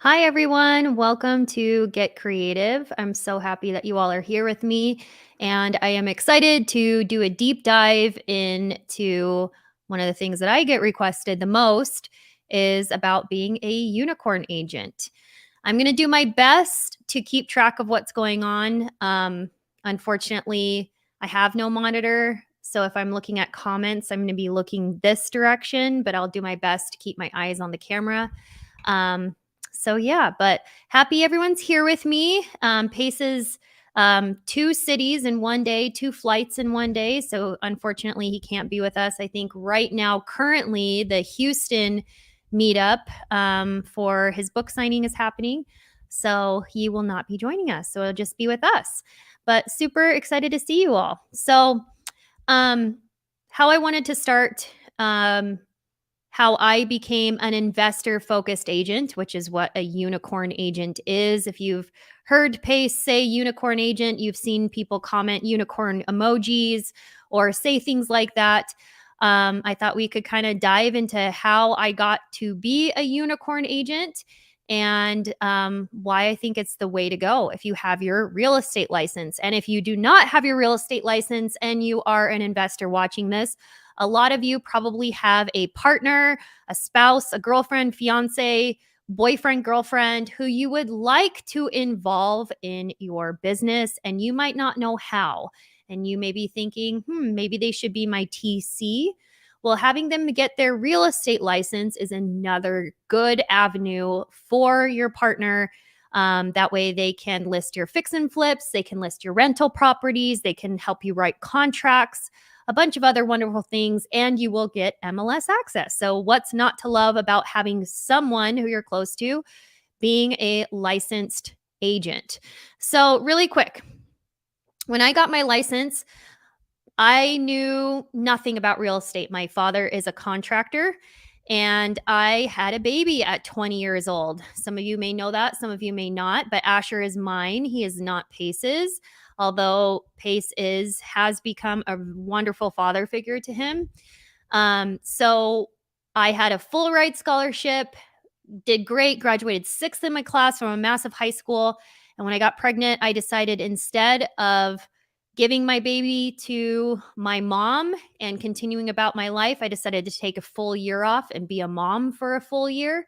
Hi, everyone. Welcome to Get Creative. I'm so happy that you all are here with me. And I am excited to do a deep dive into one of the things that I get requested the most is about being a unicorn agent. I'm going to do my best to keep track of what's going on. Unfortunately, I have no monitor. So if I'm looking at comments, I'm going to be looking this direction, but I'll do my best to keep my eyes on the camera. But happy everyone's here with me. Pace's two cities in one day, two flights in one day. So unfortunately, he can't be with us. I think right now, currently, the Houston meetup for his book signing is happening. So he will not be joining us. So it'll just be with us. But super excited to see you all. So, how I wanted to start. How I became an investor focused agent, which is what a unicorn agent is. If you've heard Pace say unicorn agent, you've seen people comment unicorn emojis or say things like that. I thought we could kind of dive into how I got to be a unicorn agent and why I think it's the way to go if you have your real estate license. And if you do not have your real estate license and you are an investor watching this, a lot of you probably have a partner, a spouse, a girlfriend, fiance, boyfriend, girlfriend who you would like to involve in your business, and you might not know how. And you may be thinking, maybe they should be my TC. Well, having them get their real estate license is another good avenue for your partner. That way they can list your fix and flips, they can list your rental properties, they can help you write contracts, a bunch of other wonderful things, and you will get MLS access. So what's not to love about having someone who you're close to being a licensed agent? So really quick, when I got my license, I knew nothing about real estate. My father is a contractor, and I had a baby at 20 years old. Some of you may know that, some of you may not, but Asher is mine. He is not Pace's, although Pace has become a wonderful father figure to him. So I had a full ride scholarship, did great, graduated sixth in my class from a massive high school. And when I got pregnant, I decided instead of giving my baby to my mom and continuing about my life, I decided to take a full year off and be a mom for a full year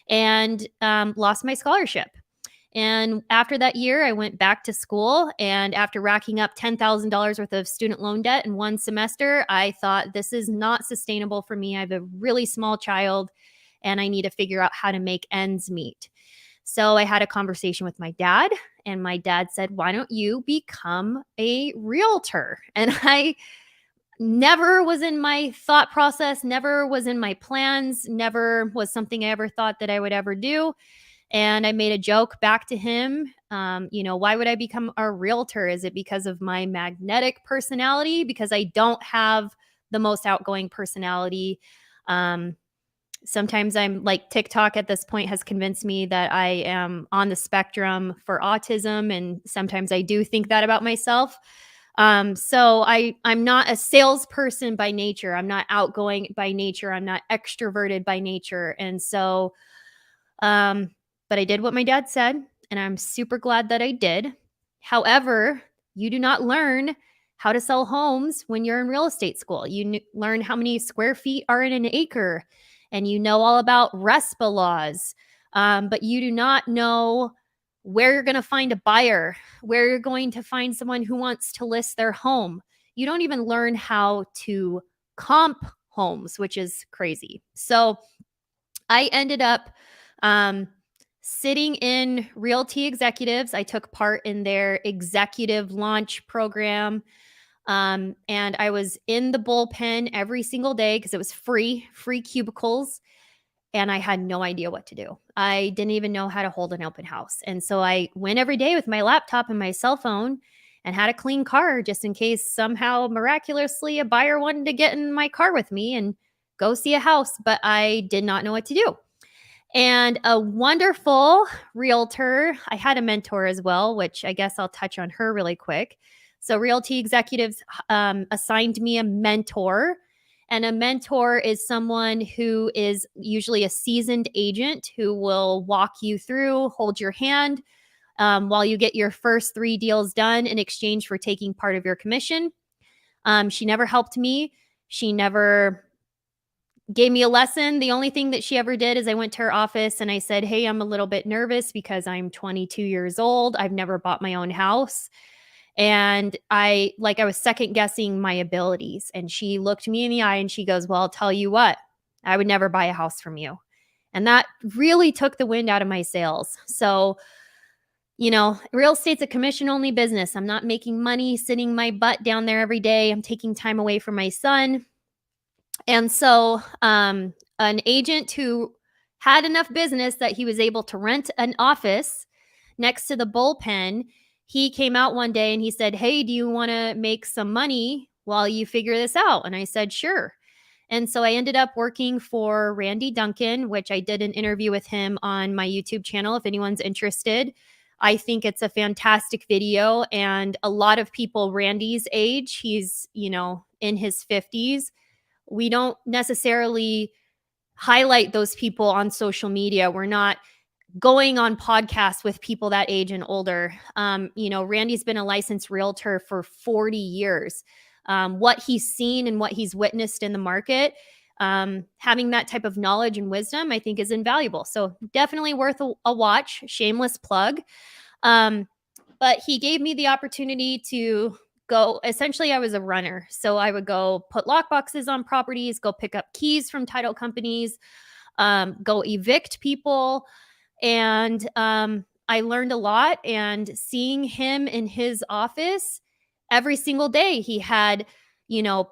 and lost my scholarship. And after that year, I went back to school. And after racking up $10,000 worth of student loan debt in one semester, I thought this is not sustainable for me. I have a really small child and I need to figure out how to make ends meet. So I had a conversation with my dad, and my dad said, "Why don't you become a realtor?" And I never was in my thought process, never was in my plans, never was something I ever thought that I would ever do. And I made a joke back to him. Why would I become a realtor? Is it because of my magnetic personality? Because I don't have the most outgoing personality. Sometimes I'm like TikTok at this point has convinced me that I am on the spectrum for autism. And sometimes I do think that about myself. So I'm not a salesperson by nature. I'm not outgoing by nature. I'm not extroverted by nature. And so, but I did what my dad said, and I'm super glad that I did. However, you do not learn how to sell homes when you're in real estate school. You learn how many square feet are in an acre, and you know all about RESPA laws, but you do not know where you're going to find a buyer, where you're going to find someone who wants to list their home. You don't even learn how to comp homes, which is crazy. So I ended up sitting in Realty Executives. I took part in their executive launch program. And I was in the bullpen every single day because it was free cubicles. And I had no idea what to do. I didn't even know how to hold an open house. And so I went every day with my laptop and my cell phone and had a clean car just in case somehow miraculously a buyer wanted to get in my car with me and go see a house. But I did not know what to do. And a wonderful realtor, I had a mentor as well, which I guess I'll touch on her really quick. So Realty Executives assigned me a mentor, And a mentor is someone who is usually a seasoned agent who will walk you through, hold your hand while you get your first 3 deals done in exchange for taking part of your commission. She never helped me. She never gave me a lesson. The only thing that she ever did is I went to her office and I said, "Hey, I'm a little bit nervous because I'm 22 years old. I've never bought my own house." And I was second guessing my abilities. And she looked me in the eye and she goes, "Well, I'll tell you what, I would never buy a house from you." And that really took the wind out of my sails. So, real estate's a commission only business. I'm not making money sitting my butt down there every day. I'm taking time away from my son. And so, an agent who had enough business that he was able to rent an office next to the bullpen, he came out one day and he said, "Hey, do you want to make some money while you figure this out?" And I said, "Sure." And so I ended up working for Randy Duncan, which I did an interview with him on my YouTube channel if anyone's interested. I think it's a fantastic video. And a lot of people Randy's age, he's, in his 50s. We don't necessarily highlight those people on social media. We're not going on podcasts with people that age and older. Randy's been a licensed realtor for 40 years. What he's seen and what he's witnessed in the market, having that type of knowledge and wisdom, I think is invaluable. So definitely worth a watch. Shameless plug. But he gave me the opportunity to go. Essentially, I was a runner. So I would go put lock boxes on properties, go pick up keys from title companies, go evict people. And I learned a lot. And seeing him in his office every single day, he had,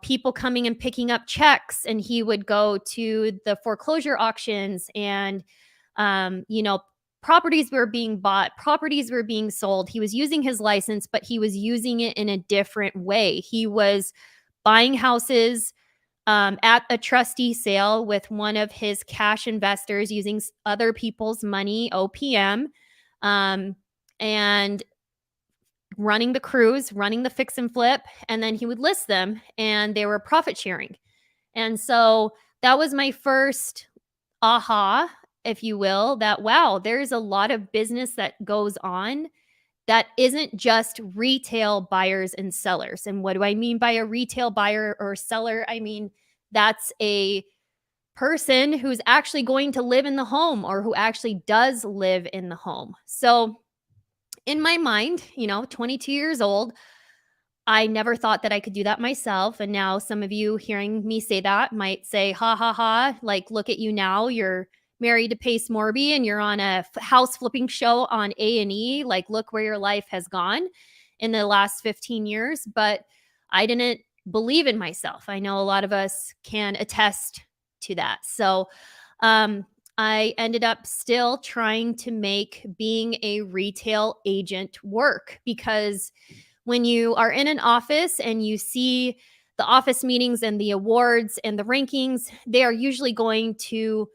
people coming and picking up checks, and he would go to the foreclosure auctions and, properties were being bought, properties were being sold. He was using his license, but he was using it in a different way. He was buying houses at a trustee sale with one of his cash investors using other people's money, OPM, and running the cruise, running the fix and flip, and then he would list them and they were profit sharing. And so that was my first aha, if you will, that wow, there's a lot of business that goes on that isn't just retail buyers and sellers. And what do I mean by a retail buyer or seller? I mean, that's a person who's actually going to live in the home or who actually does live in the home. So in my mind, 22 years old, I never thought that I could do that myself. And now some of you hearing me say that might say, ha ha ha, like, look at you now. You're married to Pace Morby and you're on a house flipping show on A&E. Like, look where your life has gone in the last 15 years. But I didn't believe in myself. I know a lot of us can attest to that. So I ended up still trying to make being a retail agent work, because when you are in an office and you see the office meetings and the awards and the rankings, they are usually going to,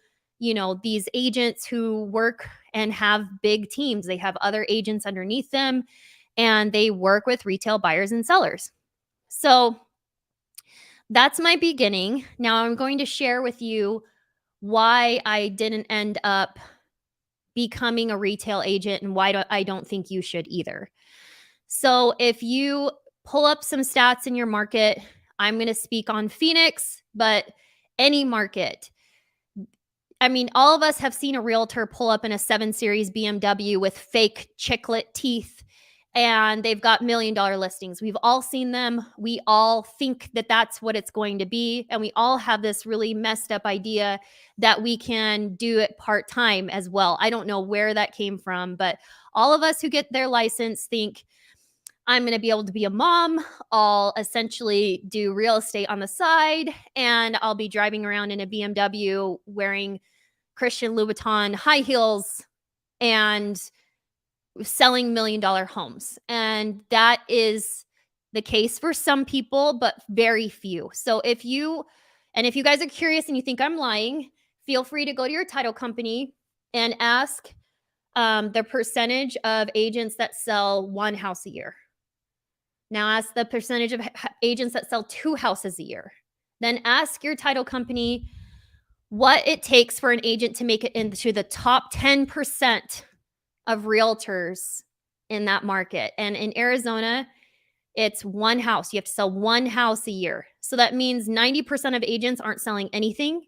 these agents who work and have big teams. They have other agents underneath them and they work with retail buyers and sellers. So that's my beginning. Now I'm going to share with you why I didn't end up becoming a retail agent and why I don't think you should either. So if you pull up some stats in your market, I'm going to speak on Phoenix, but any market. I mean, all of us have seen a realtor pull up in a 7 Series BMW with fake chiclet teeth, and they've got $1 million listings. We've all seen them. We all think that that's what it's going to be. And we all have this really messed up idea that we can do it part-time as well. I don't know where that came from, but all of us who get their license think, I'm going to be able to be a mom. I'll essentially do real estate on the side, and I'll be driving around in a BMW wearing Christian Louboutin high heels and selling $1 million homes. And that is the case for some people, but very few. So if you guys are curious and you think I'm lying, feel free to go to your title company and ask the percentage of agents that sell 1 house a year. Now ask the percentage of agents that sell 2 houses a year. Then ask your title company what it takes for an agent to make it into the top 10% of realtors in that market. And in Arizona, it's one house. You have to sell one house a year. So that means 90% of agents aren't selling anything.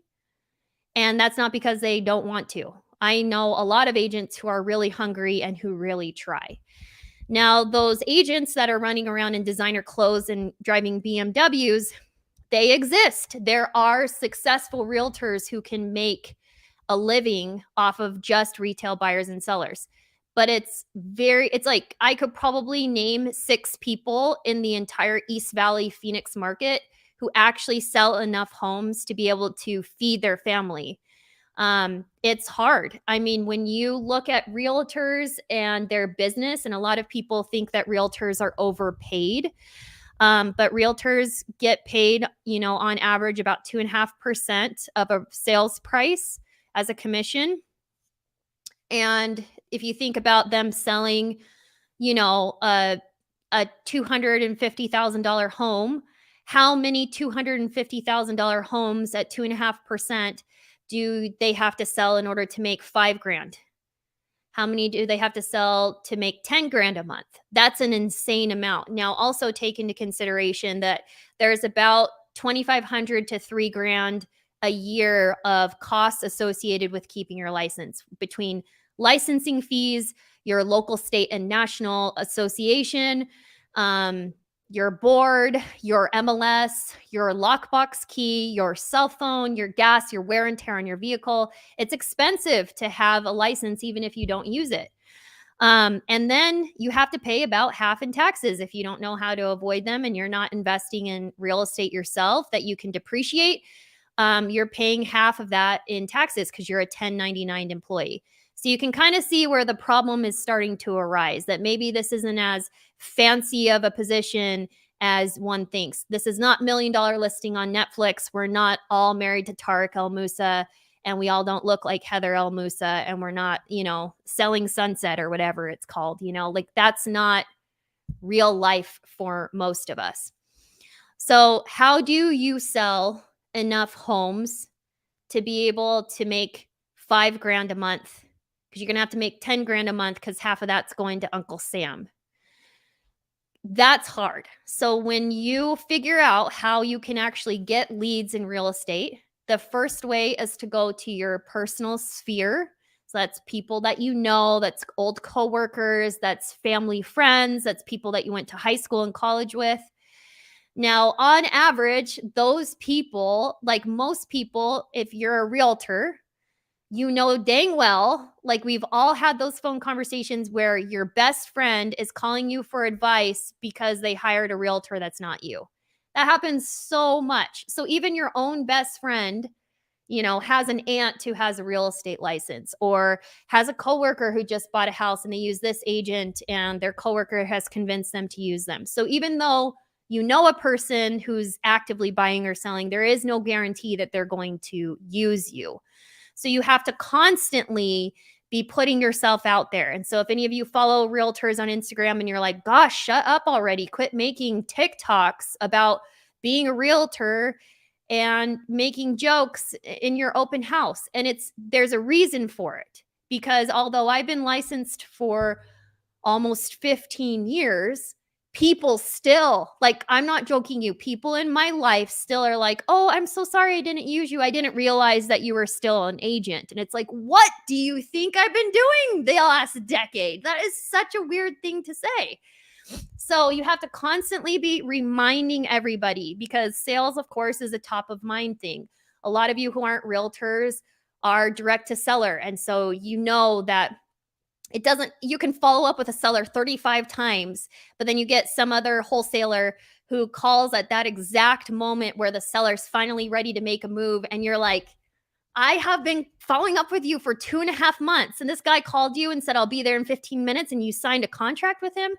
And that's not because they don't want to. I know a lot of agents who are really hungry and who really try. Now, those agents that are running around in designer clothes and driving BMWs, they exist. There are successful realtors who can make a living off of just retail buyers and sellers. But it's like I could probably name 6 people in the entire East Valley Phoenix market who actually sell enough homes to be able to feed their family. It's hard. I mean, when you look at realtors and their business, and a lot of people think that realtors are overpaid. But realtors get paid, on average about 2.5% of a sales price as a commission. And if you think about them selling, a $250,000 home, how many $250,000 homes at 2.5% do they have to sell in order to make $5,000? How many do they have to sell to make 10 grand a month? That's an insane amount. Now, also take into consideration that there's about 2,500 to 3,000 a year of costs associated with keeping your license, between licensing fees, your local, state, and national association, your board, your MLS, your lockbox key, your cell phone, your gas, your wear and tear on your vehicle. It's expensive to have a license, even if you don't use it. And then you have to pay about half in taxes if you don't know how to avoid them and you're not investing in real estate yourself that you can depreciate. You're paying half of that in taxes because you're a 1099 employee. So you can kind of see where the problem is starting to arise, that maybe this isn't as fancy of a position as one thinks. This is not $1 Million Listing on Netflix. We're not all married to Tariq El Moussa, and we all don't look like Heather El Moussa, and we're not, selling Sunset or whatever it's called. Like that's not real life for most of us. So how do you sell enough homes to be able to make $5,000 a month? Because you're going to have to make 10 grand a month because half of that's going to Uncle Sam. That's hard. So when you figure out how you can actually get leads in real estate, the first way is to go to your personal sphere. So that's people that you know, that's old coworkers, that's family friends, that's people that you went to high school and college with. Now, on average, those people, like most people, if you're a realtor, dang well, like we've all had those phone conversations where your best friend is calling you for advice because they hired a realtor that's not you. That happens so much. So even your own best friend, has an aunt who has a real estate license, or has a coworker who just bought a house and they use this agent and their coworker has convinced them to use them. So even though you know a person who's actively buying or selling, there is no guarantee that they're going to use you. So you have to constantly be putting yourself out there. And so if any of you follow realtors on Instagram and you're like, gosh, shut up already, quit making TikToks about being a realtor and making jokes in your open house. And there's a reason for it, because although I've been licensed for almost 15 years, people still, like, I'm not joking you, people in my life still are like, oh, I'm so sorry I didn't use you. I didn't realize that you were still an agent. And it's like, what do you think I've been doing the last decade? That is such a weird thing to say. So you have to constantly be reminding everybody, because sales, of course, is a top of mind thing. A lot of you who aren't realtors are direct to seller. And so that you can follow up with a seller 35 times, but then you get some other wholesaler who calls at that exact moment where the seller's finally ready to make a move. And you're like, I have been following up with you for 2.5 months. And this guy called you and said, I'll be there in 15 minutes. And you signed a contract with him.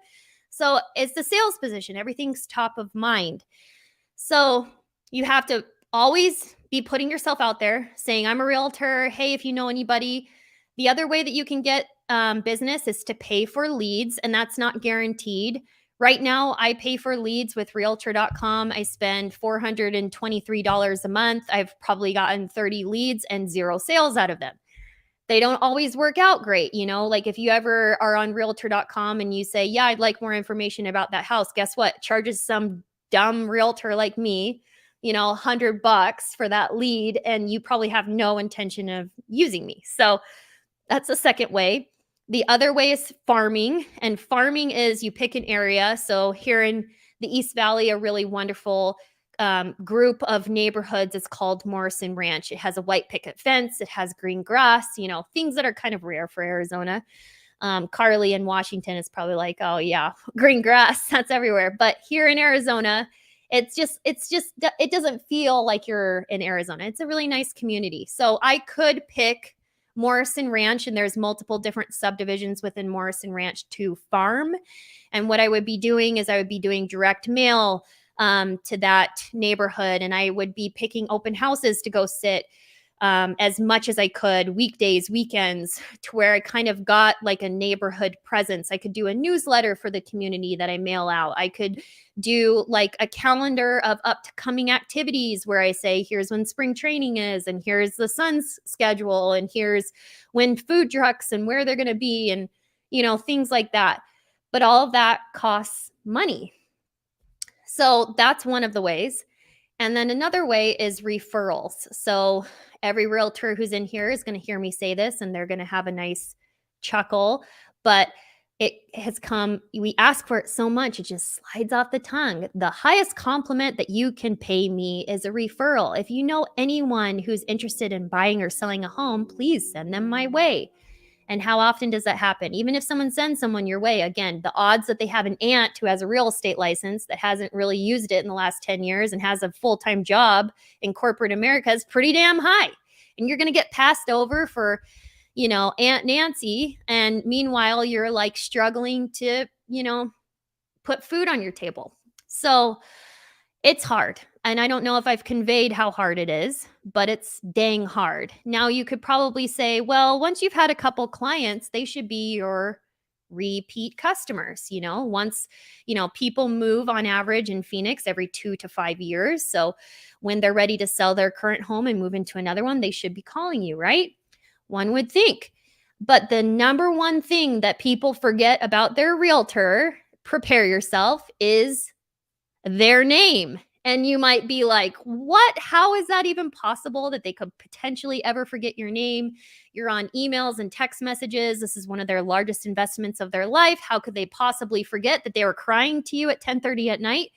So it's the sales position. Everything's top of mind. So you have to always be putting yourself out there, saying, I'm a realtor. Hey, if you know anybody. The other way that you can get business is to pay for leads, and that's not guaranteed. Right now, I pay for leads with realtor.com. I spend $423 a month. I've probably gotten 30 leads and 0 sales out of them. They don't always work out great, like if you ever are on realtor.com and you say, yeah, I'd like more information about that house, guess what? Charges some dumb realtor like me, $100 for that lead, and you probably have no intention of using me. So that's the second way. The other way is farming. And farming is you pick an area. So here in the East Valley, a really wonderful group of neighborhoods is called Morrison Ranch. It has a white picket fence. It has green grass, things that are kind of rare for Arizona. Carly in Washington is probably like, oh yeah, green grass, that's everywhere. But here in Arizona, it doesn't feel like you're in Arizona. It's a really nice community. So I could pick Morrison Ranch, and there's multiple different subdivisions within Morrison Ranch to farm. And what I would be doing is I would be doing direct mail to that neighborhood, and I would be picking open houses to go sit as much as I could, weekdays, weekends, to where I kind of got like a neighborhood presence. I could do a newsletter for the community that I mail out. I could do like a calendar of upcoming activities where I say, here's when spring training is, and here's the sun's schedule, and here's when food trucks and where they're going to be, and, things like that. But all of that costs money. So that's one of the ways. And then another way is referrals. So every realtor who's in here is going to hear me say this, and they're going to have a nice chuckle, but it has come, we ask for it so much, it just slides off the tongue. The highest compliment that you can pay me is a referral. If you know anyone who's interested in buying or selling a home, please send them my way. And how often does that happen? Even if someone sends someone your way, again, the odds that they have an aunt who has a real estate license that hasn't really used it in the last 10 years and has a full-time job in corporate America is pretty damn high. And you're going to get passed over for, Aunt Nancy. And meanwhile, you're like struggling to, put food on your table. So it's hard. And I don't know if I've conveyed how hard it is, but it's dang hard. Now, you could probably say, well, once you've had a couple clients, they should be your repeat customers. Once, people move on average in Phoenix every 2 to 5 years. So when they're ready to sell their current home and move into another one, they should be calling you, right? One would think. But the number one thing that people forget about their realtor, prepare yourself, is their name. And you might be like, what? How is that even possible that they could potentially ever forget your name? You're on emails and text messages. This is one of their largest investments of their life. How could they possibly forget that they were crying to you at 10:30 at night?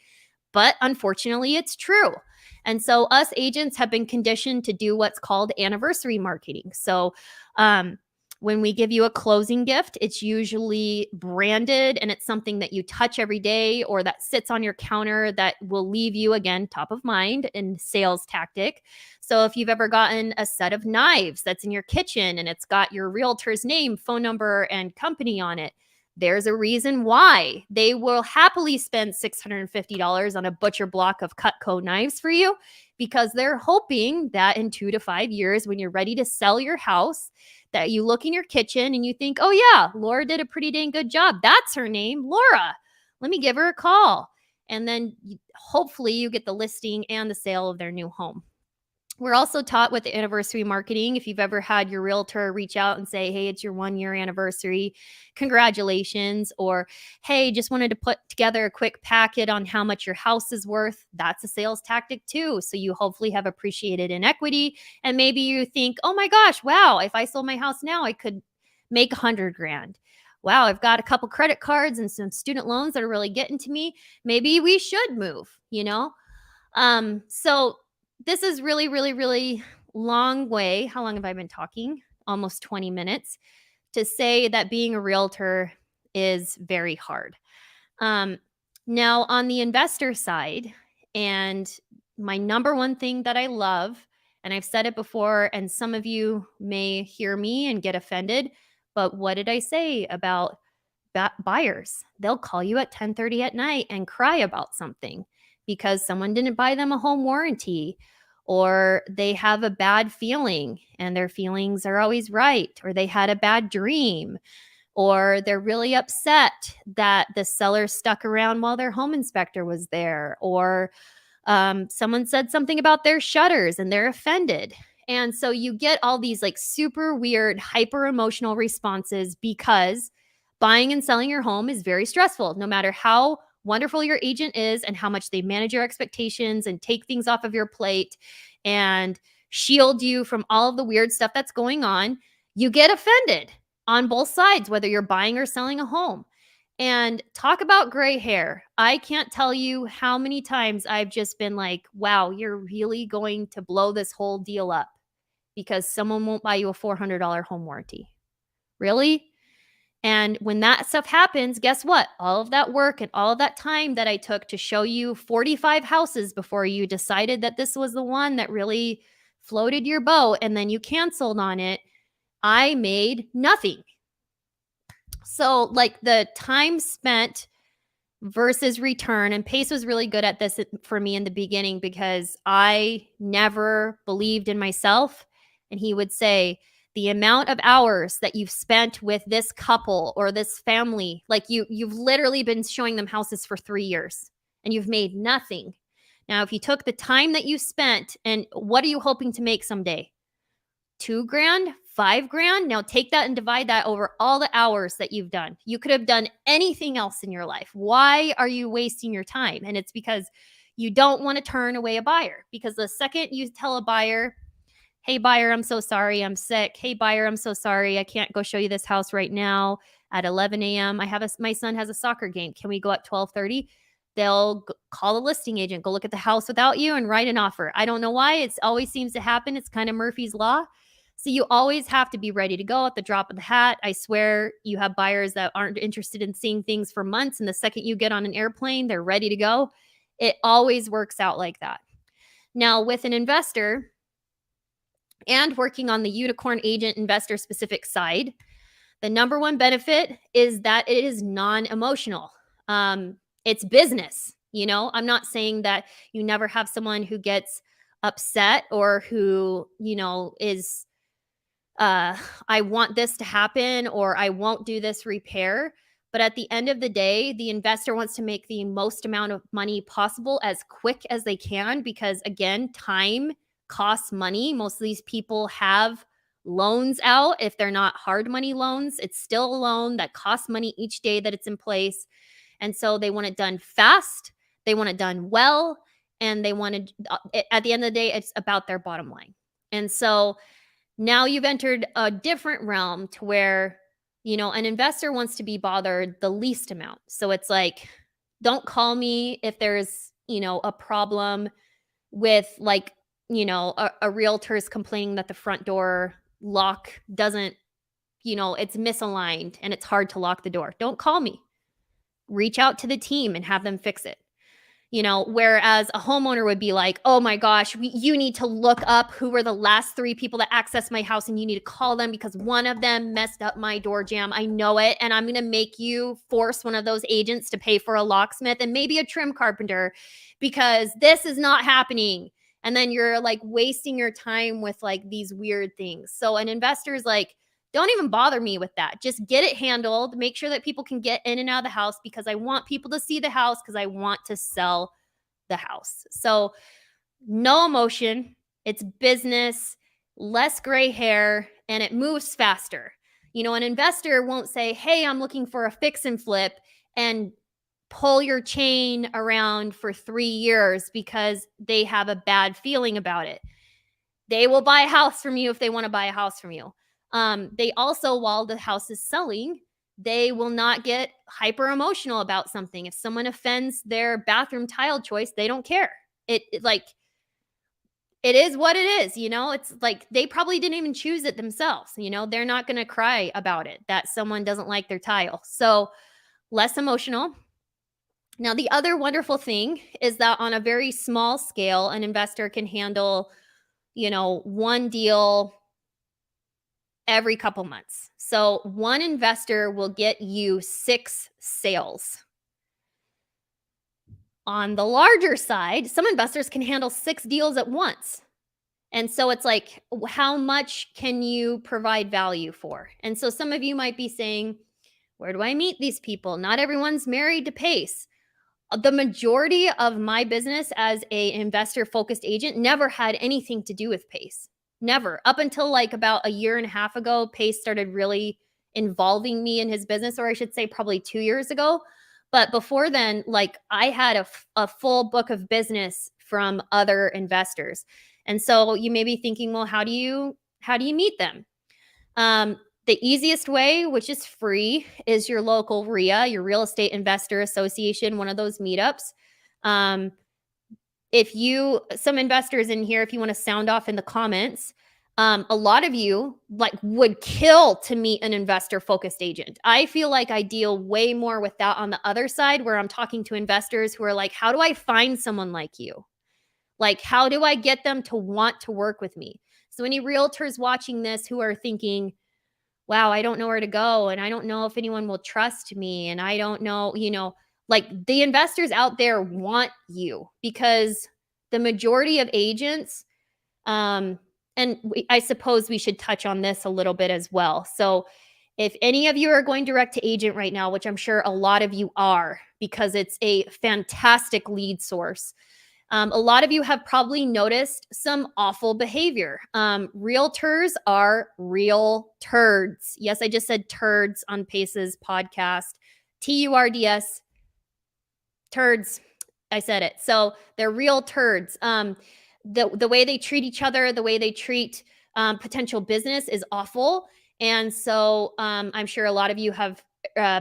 But unfortunately, it's true. And so us agents have been conditioned to do what's called anniversary marketing. So when we give you a closing gift, it's usually branded, and it's something that you touch every day or that sits on your counter that will leave you, again, top of mind in sales tactic. So if you've ever gotten a set of knives that's in your kitchen and it's got your realtor's name, phone number, and company on it, there's a reason why they will happily spend $650 on a butcher block of Cutco knives for you, because they're hoping that in 2 to 5 years, when you're ready to sell your house, that you look in your kitchen and you think, oh yeah, Laura did a pretty dang good job. That's her name, Laura. Let me give her a call. And then hopefully you get the listing and the sale of their new home. We're also taught with the anniversary marketing. If you've ever had your realtor reach out and say, hey, it's your 1-year anniversary, congratulations. Or, hey, just wanted to put together a quick packet on how much your house is worth. That's a sales tactic too. So you hopefully have appreciated in equity. And maybe you think, oh my gosh, wow, if I sold my house now, I could make $100,000. Wow, I've got a couple credit cards and some student loans that are really getting to me. Maybe we should move, So this is really, really, really long way. How long have I been talking? Almost 20 minutes to say that being a realtor is very hard. Now, on the investor side, and my number one thing that I love, and I've said it before, and some of you may hear me and get offended, but what did I say about buyers? They'll call you at 10:30 at night and cry about something because someone didn't buy them a home warranty, or they have a bad feeling and their feelings are always right, or they had a bad dream. or they're really upset that the seller stuck around while their home inspector was there, or someone said something about their shutters and they're offended. And so you get all these like super weird, hyper emotional responses because buying and selling your home is very stressful, no matter how wonderful your agent is and how much they manage your expectations and take things off of your plate and shield you from all of the weird stuff that's going on. You get offended on both sides, whether you're buying or selling a home. And talk about gray hair. I can't tell you how many times I've just been like, wow, you're really going to blow this whole deal up because someone won't buy you a $400 home warranty. Really? And when that stuff happens, guess what? All of that work and all of that time that I took to show you 45 houses before you decided that this was the one that really floated your boat and then you canceled on it, I made nothing. So, like the time spent versus return, and Pace was really good at this for me in the beginning because I never believed in myself. And he would say, the amount of hours that you've spent with this couple or this family, like you've literally been showing them houses for 3 years and you've made nothing. Now, if you took the time that you spent and what are you hoping to make someday? $2,000, $5,000. Now take that and divide that over all the hours that you've done. You could have done anything else in your life. Why are you wasting your time? And it's because you don't want to turn away a buyer, because the second you tell a buyer, hey buyer, I'm so sorry, I'm sick. Hey buyer, I'm so sorry, I can't go show you this house right now at 11 a.m. My son has a soccer game. Can we go at 12:30? They'll call a listing agent, go look at the house without you and write an offer. I don't know why. It always seems to happen. It's kind of Murphy's Law. So you always have to be ready to go at the drop of the hat. I swear you have buyers that aren't interested in seeing things for months. And the second you get on an airplane, they're ready to go. It always works out like that. Now, with an investor and working on the unicorn agent investor specific side, the number one benefit is that it is non-emotional. It's business. I'm not saying that you never have someone who gets upset or who, is I want this to happen or I won't do this repair. But at the end of the day, the investor wants to make the most amount of money possible as quick as they can because, again, time costs money. Most of these people have loans out. If they're not hard money loans, it's still a loan that costs money each day that it's in place. And so they want it done fast. They want it done well. And they want to, at the end of the day, it's about their bottom line. And so now you've entered a different realm to where, an investor wants to be bothered the least amount. So it's like, don't call me if there's, a problem with like, a realtor is complaining that the front door lock doesn't, it's misaligned and it's hard to lock the door. Don't call me. Reach out to the team and have them fix it. Whereas a homeowner would be like, oh my gosh, you need to look up who were the last 3 people that accessed my house and you need to call them because one of them messed up my door jamb. I know it. And I'm going to make you force one of those agents to pay for a locksmith and maybe a trim carpenter because this is not happening. And then you're like wasting your time with like these weird things. So an investor is like, don't even bother me with that. Just get it handled. Make sure that people can get in and out of the house because I want people to see the house because I want to sell the house. So no emotion. It's business, less gray hair, and it moves faster. An investor won't say, hey, I'm looking for a fix and flip and pull your chain around for 3 years because they have a bad feeling about it. They will buy a house from you if they want to buy a house from you. They also, while the house is selling, they will not get hyper emotional about something. If someone offends their bathroom tile choice, they don't care. It is what it is. It's like they probably didn't even choose it themselves. They're not going to cry about it that someone doesn't like their tile. So less emotional. Now, the other wonderful thing is that on a very small scale, an investor can handle, one deal every couple months. So one investor will get you 6 sales. On the larger side, some investors can handle 6 deals at once. And so it's like, how much can you provide value for? And so some of you might be saying, Where do I meet these people? Not everyone's married to Pace. The majority of my business as a investor focused agent never had anything to do with Pace. Never. Up until like about a year and a half ago, Pace started really involving me in his business, or I should say probably 2 years ago. But before then, like I had a full book of business from other investors. And so you may be thinking, well, how do you meet them? The easiest way, which is free, is your local RIA, your Real Estate Investor Association, one of those meetups. Um, some investors in here, if you want to sound off in the comments, a lot of you like would kill to meet an investor focused agent. I feel like I deal way more with that on the other side, where I'm talking to investors who are like, how do I find someone like you? Like, how do I get them to want to work with me? So any realtors watching this who are thinking, wow, I don't know where to go. And I don't know if anyone will trust me. And I don't know, like the investors out there want you, because the majority of agents, I suppose we should touch on this a little bit as well. So if any of you are going direct to agent right now, which I'm sure a lot of you are, because it's a fantastic lead source, a lot of you have probably noticed some awful behavior. Realtors are real turds. Yes, I just said turds on Pace's podcast. TURDS, turds. I said it. So they're real turds. The way they treat each other, the way they treat potential business is awful. And so I'm sure a lot of you have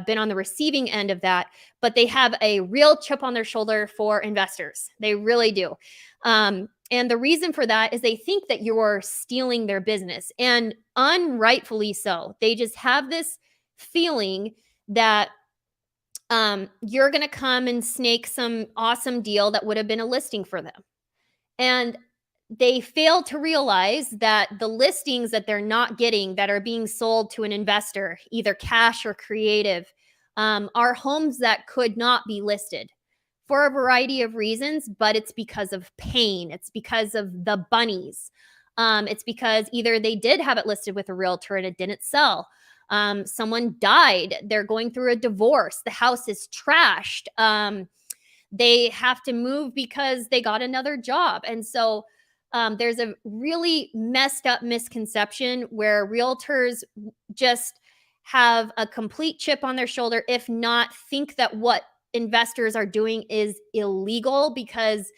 been on the receiving end of that, but they have a real chip on their shoulder for investors. They really do. And the reason for that is they think that you're stealing their business, and unrightfully so. They just have this feeling that you're going to come and snake some awesome deal that would have been a listing for them. And they fail to realize that the listings that they're not getting, that are being sold to an investor, either cash or creative, are homes that could not be listed for a variety of reasons, but it's because of pain. It's because of the bunnies. It's because either they did have it listed with a realtor and it didn't sell. Someone died. They're going through a divorce. The house is trashed. They have to move because they got another job. And so there's a really messed up misconception where realtors just have a complete chip on their shoulder, if not think that what investors are doing is illegal, because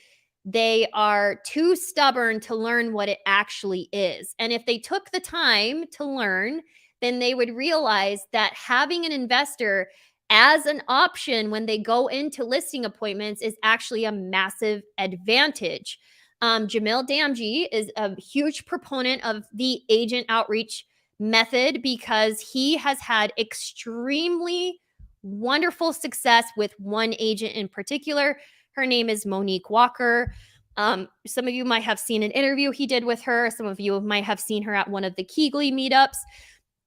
they are too stubborn to learn what it actually is. And if they took the time to learn, then they would realize that having an investor as an option when they go into listing appointments is actually a massive advantage. Jamil Damji is a huge proponent of the agent outreach method because he has had extremely wonderful success with one agent in particular. Her name is Monique Walker. Some of you might have seen an interview he did with her. Some of you might have seen her at one of the Keegley meetups.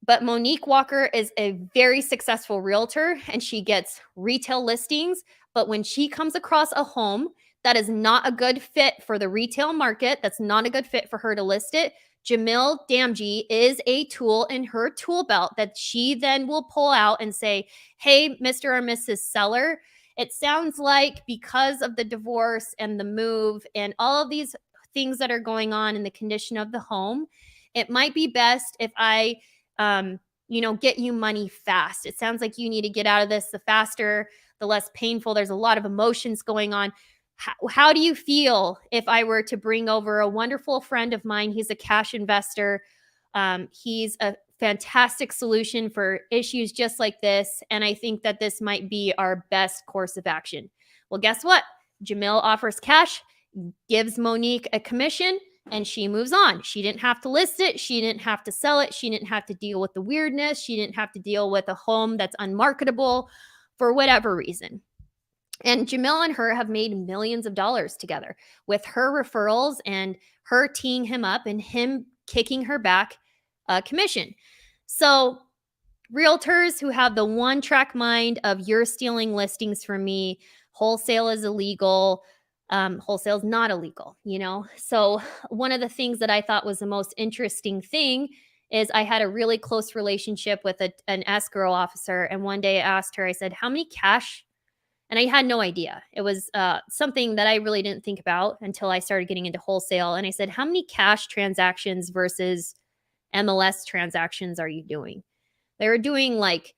But Monique Walker is a very successful realtor, and she gets retail listings. But when she comes across a home that is not a good fit for the retail market, that's not a good fit for her to list it, Jamil Damji is a tool in her tool belt that she then will pull out and say, hey, Mr. or Mrs. Seller, it sounds like because of the divorce and the move and all of these things that are going on in the condition of the home, it might be best if I get you money fast. It sounds like you need to get out of this. The faster, the less painful. There's a lot of emotions going on. How do you feel if I were to bring over a wonderful friend of mine? He's a cash investor. He's a fantastic solution for issues just like this. And I think that this might be our best course of action. Well, guess what? Jamil offers cash, gives Monique a commission, and she moves on. She didn't have to list it. She didn't have to sell it. She didn't have to deal with the weirdness. She didn't have to deal with a home that's unmarketable for whatever reason. And Jamil and her have made millions of dollars together with her referrals and her teeing him up and him kicking her back a commission. So realtors who have the one-track mind of you're stealing listings from me, wholesale is illegal, wholesale is not illegal, So one of the things that I thought was the most interesting thing is I had a really close relationship with an escrow officer. And one day I asked her, I said, how many cash? And I had no idea. It was something that I really didn't think about until I started getting into wholesale. And I said, how many cash transactions versus MLS transactions are you doing? They were doing like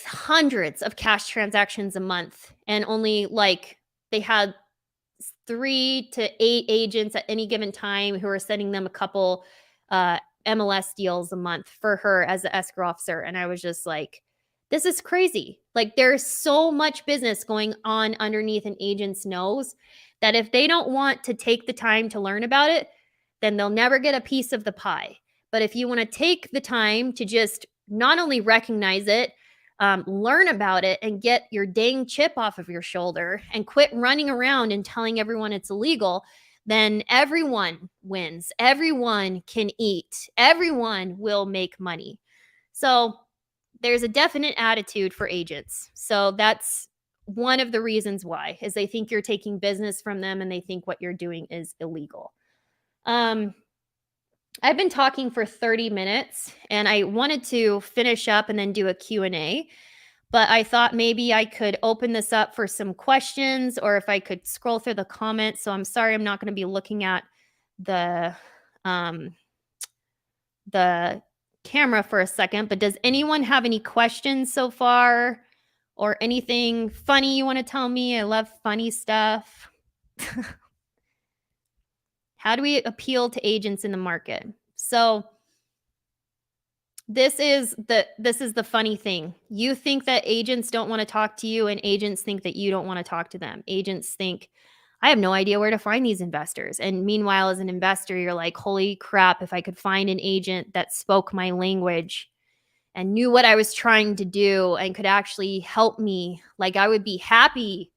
hundreds of cash transactions a month, and only like they had 3 to 8 agents at any given time who were sending them a couple MLS deals a month for her as the escrow officer. And I was just like, this is crazy. Like, there's so much business going on underneath an agent's nose that if they don't want to take the time to learn about it, then they'll never get a piece of the pie. But if you want to take the time to just not only recognize it, learn about it and get your dang chip off of your shoulder and quit running around and telling everyone it's illegal, then everyone wins. Everyone can eat. Everyone will make money. So there's a definite attitude for agents. So that's one of the reasons why, is they think you're taking business from them and they think what you're doing is illegal. I've been talking for 30 minutes and I wanted to finish up and then do a Q&A, but I thought maybe I could open this up for some questions, or if I could scroll through the comments. So I'm sorry, I'm not going to be looking at the camera for a second, but does anyone have any questions so far, or anything funny you want to tell me? I love funny stuff. How do we appeal to agents in the market? So this is the funny thing. You think that agents don't want to talk to you, and agents think that you don't want to talk to them. Agents think, I have no idea where to find these investors. And meanwhile, as an investor, you're like, holy crap, if I could find an agent that spoke my language and knew what I was trying to do and could actually help me, like, I would be happy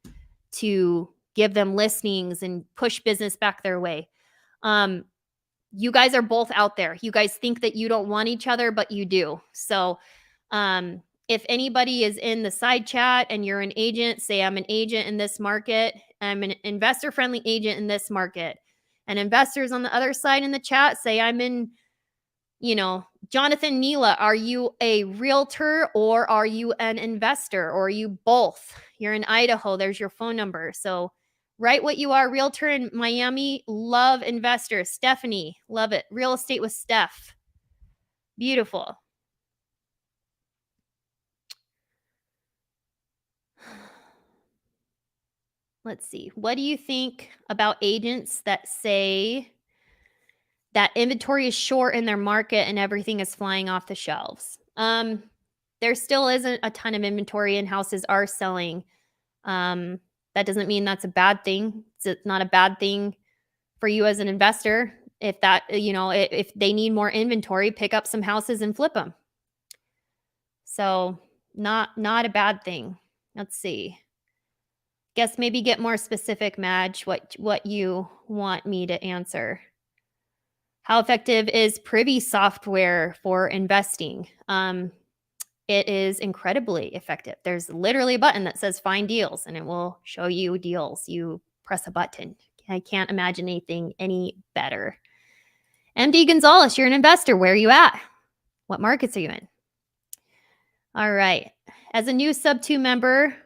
to give them listings and push business back their way. You guys are both out there. You guys think that you don't want each other, but you do. So if anybody is in the side chat and you're an agent, say I'm an agent in this market. I'm an investor-friendly agent in this market. And investors on the other side in the chat say I'm in, Jonathan Neela, are you a realtor or are you an investor, or are you both? You're in Idaho. There's your phone number. So write what you are. Realtor in Miami, love investor. Stephanie, love it. Real estate with Steph. Beautiful. Let's see. What do you think about agents that say that inventory is short in their market and everything is flying off the shelves? There still isn't a ton of inventory and houses are selling. That doesn't mean that's a bad thing. It's not a bad thing for you as an investor. If that, if they need more inventory, pick up some houses and flip them. So not a bad thing. Let's see. Guess maybe get more specific, Madge, what you want me to answer. How effective is Privy software for investing? It is incredibly effective. There's literally a button that says find deals and it will show you deals. You press a button. I can't imagine anything any better. MD Gonzalez, you're an investor. Where are you at? What markets are you in? All right. As a new sub 2 member,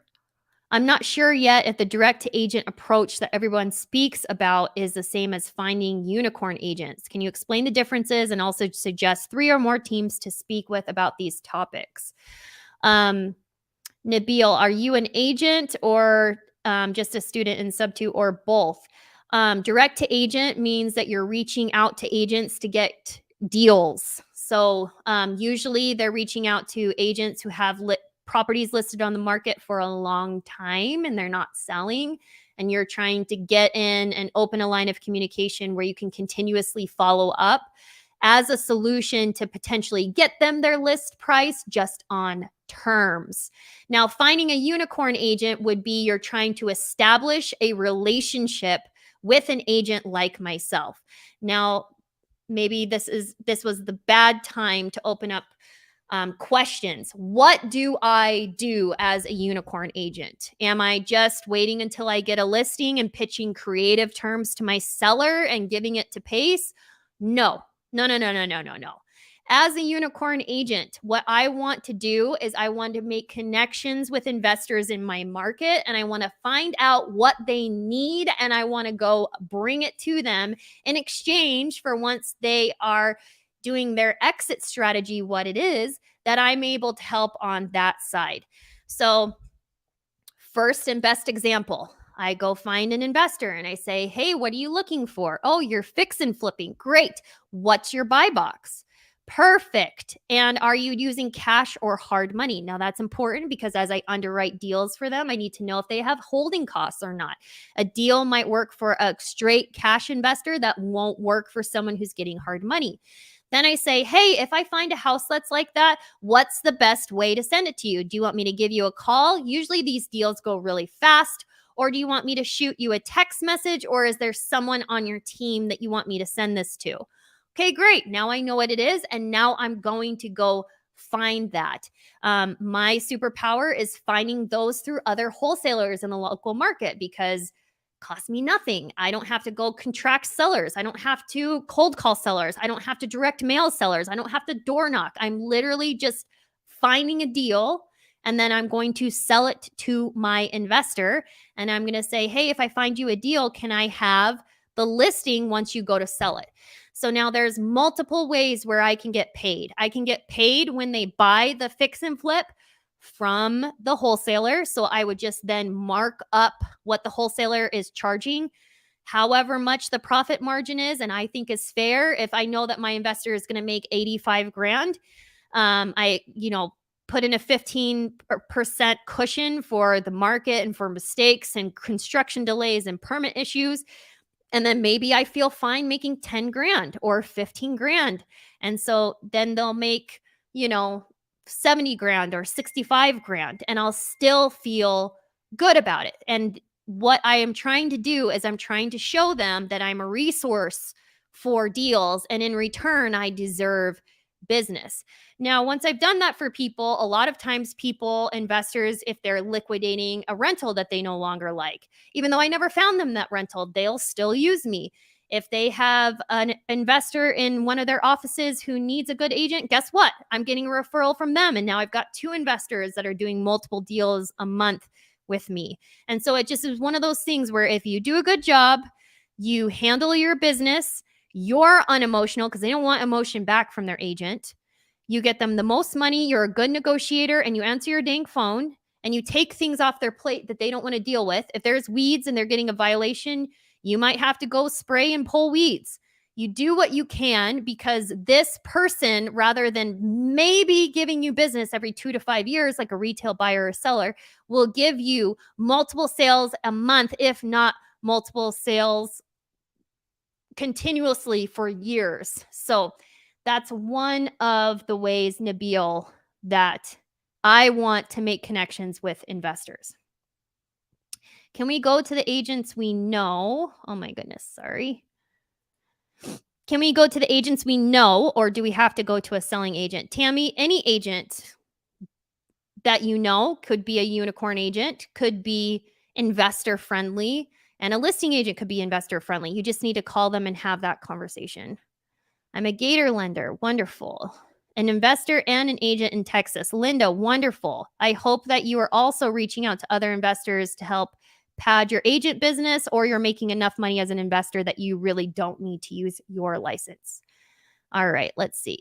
I'm not sure yet if the direct to agent approach that everyone speaks about is the same as finding unicorn agents. Can you explain the differences and also suggest 3 or more teams to speak with about these topics? Nabil, are you an agent or just a student in sub 2, or both? Direct to agent means that you're reaching out to agents to get deals. So usually they're reaching out to agents who have properties listed on the market for a long time and they're not selling, and you're trying to get in and open a line of communication where you can continuously follow up as a solution to potentially get them their list price just on terms. Now, finding a unicorn agent would be you're trying to establish a relationship with an agent like myself. Now, maybe this was the bad time to open up questions. What do I do as a unicorn agent? Am I just waiting until I get a listing and pitching creative terms to my seller and giving it to pace? No, No. As a unicorn agent, what I want to do is I want to make connections with investors in my market, and I want to find out what they need, and I want to go bring it to them in exchange for, once they are doing their exit strategy, what it is that I'm able to help on that side. So, first and best example, I go find an investor and I say, hey, what are you looking for? Oh, you're fix and flipping. Great. What's your buy box? Perfect. And are you using cash or hard money? Now, that's important because as I underwrite deals for them, I need to know if they have holding costs or not. A deal might work for a straight cash investor that won't work for someone who's getting hard money. Then I say, hey, if I find a house that's like that, what's the best way to send it to you? Do you want me to give you a call? Usually these deals go really fast. Or do you want me to shoot you a text message? Or is there someone on your team that you want me to send this to? Okay, great. Now I know what it is. And now I'm going to go find that. My superpower is finding those through other wholesalers in the local market because cost me nothing. I don't have to go contract sellers. I don't have to cold call sellers. I don't have to direct mail sellers. I don't have to door knock. I'm literally just finding a deal, and then I'm going to sell it to my investor. And I'm going to say, hey, if I find you a deal, can I have the listing once you go to sell it? So now there's multiple ways where I can get paid. I can get paid when they buy the fix and flip from the wholesaler. So I would just then mark up what the wholesaler is charging, however much the profit margin is, and I think is fair. If I know that my investor is going to make 85 grand, I, put in a 15% cushion for the market and for mistakes and construction delays and permit issues. And then maybe I feel fine making 10 grand or 15 grand. And so then they'll make, 70 grand or 65 grand, and I'll still feel good about it. And what I am trying to do is I'm trying to show them that I'm a resource for deals, and in return, I deserve business. Now, once I've done that for people, a lot of times investors, if they're liquidating a rental that they no longer like, even though I never found them that rental, they'll still use me. If they have an investor in one of their offices who needs a good agent, guess what? I'm getting a referral from them. And now I've got 2 investors that are doing multiple deals a month with me. And so it just is one of those things where if you do a good job, you handle your business, you're unemotional because they don't want emotion back from their agent. You get them the most money, you're a good negotiator, and you answer your dang phone, and you take things off their plate that they don't want to deal with. If there's weeds and they're getting a violation, you might have to go spray and pull weeds. You do what you can because this person, rather than maybe giving you business every 2 to 5 years, like a retail buyer or seller, will give you multiple sales a month, if not multiple sales continuously for years. So that's one of the ways, Nabil, that I want to make connections with investors. Can we go to the agents we know? Oh my goodness, sorry. Can we go to the agents we know, or do we have to go to a selling agent? Tammy, any agent that you know could be a unicorn agent, could be investor friendly, and a listing agent could be investor friendly. You just need to call them and have that conversation. I'm a Gator lender. Wonderful. An investor and an agent in Texas. Linda, wonderful. I hope that you are also reaching out to other investors to help pad your agent business, or you're making enough money as an investor that you really don't need to use your license. All right, let's see.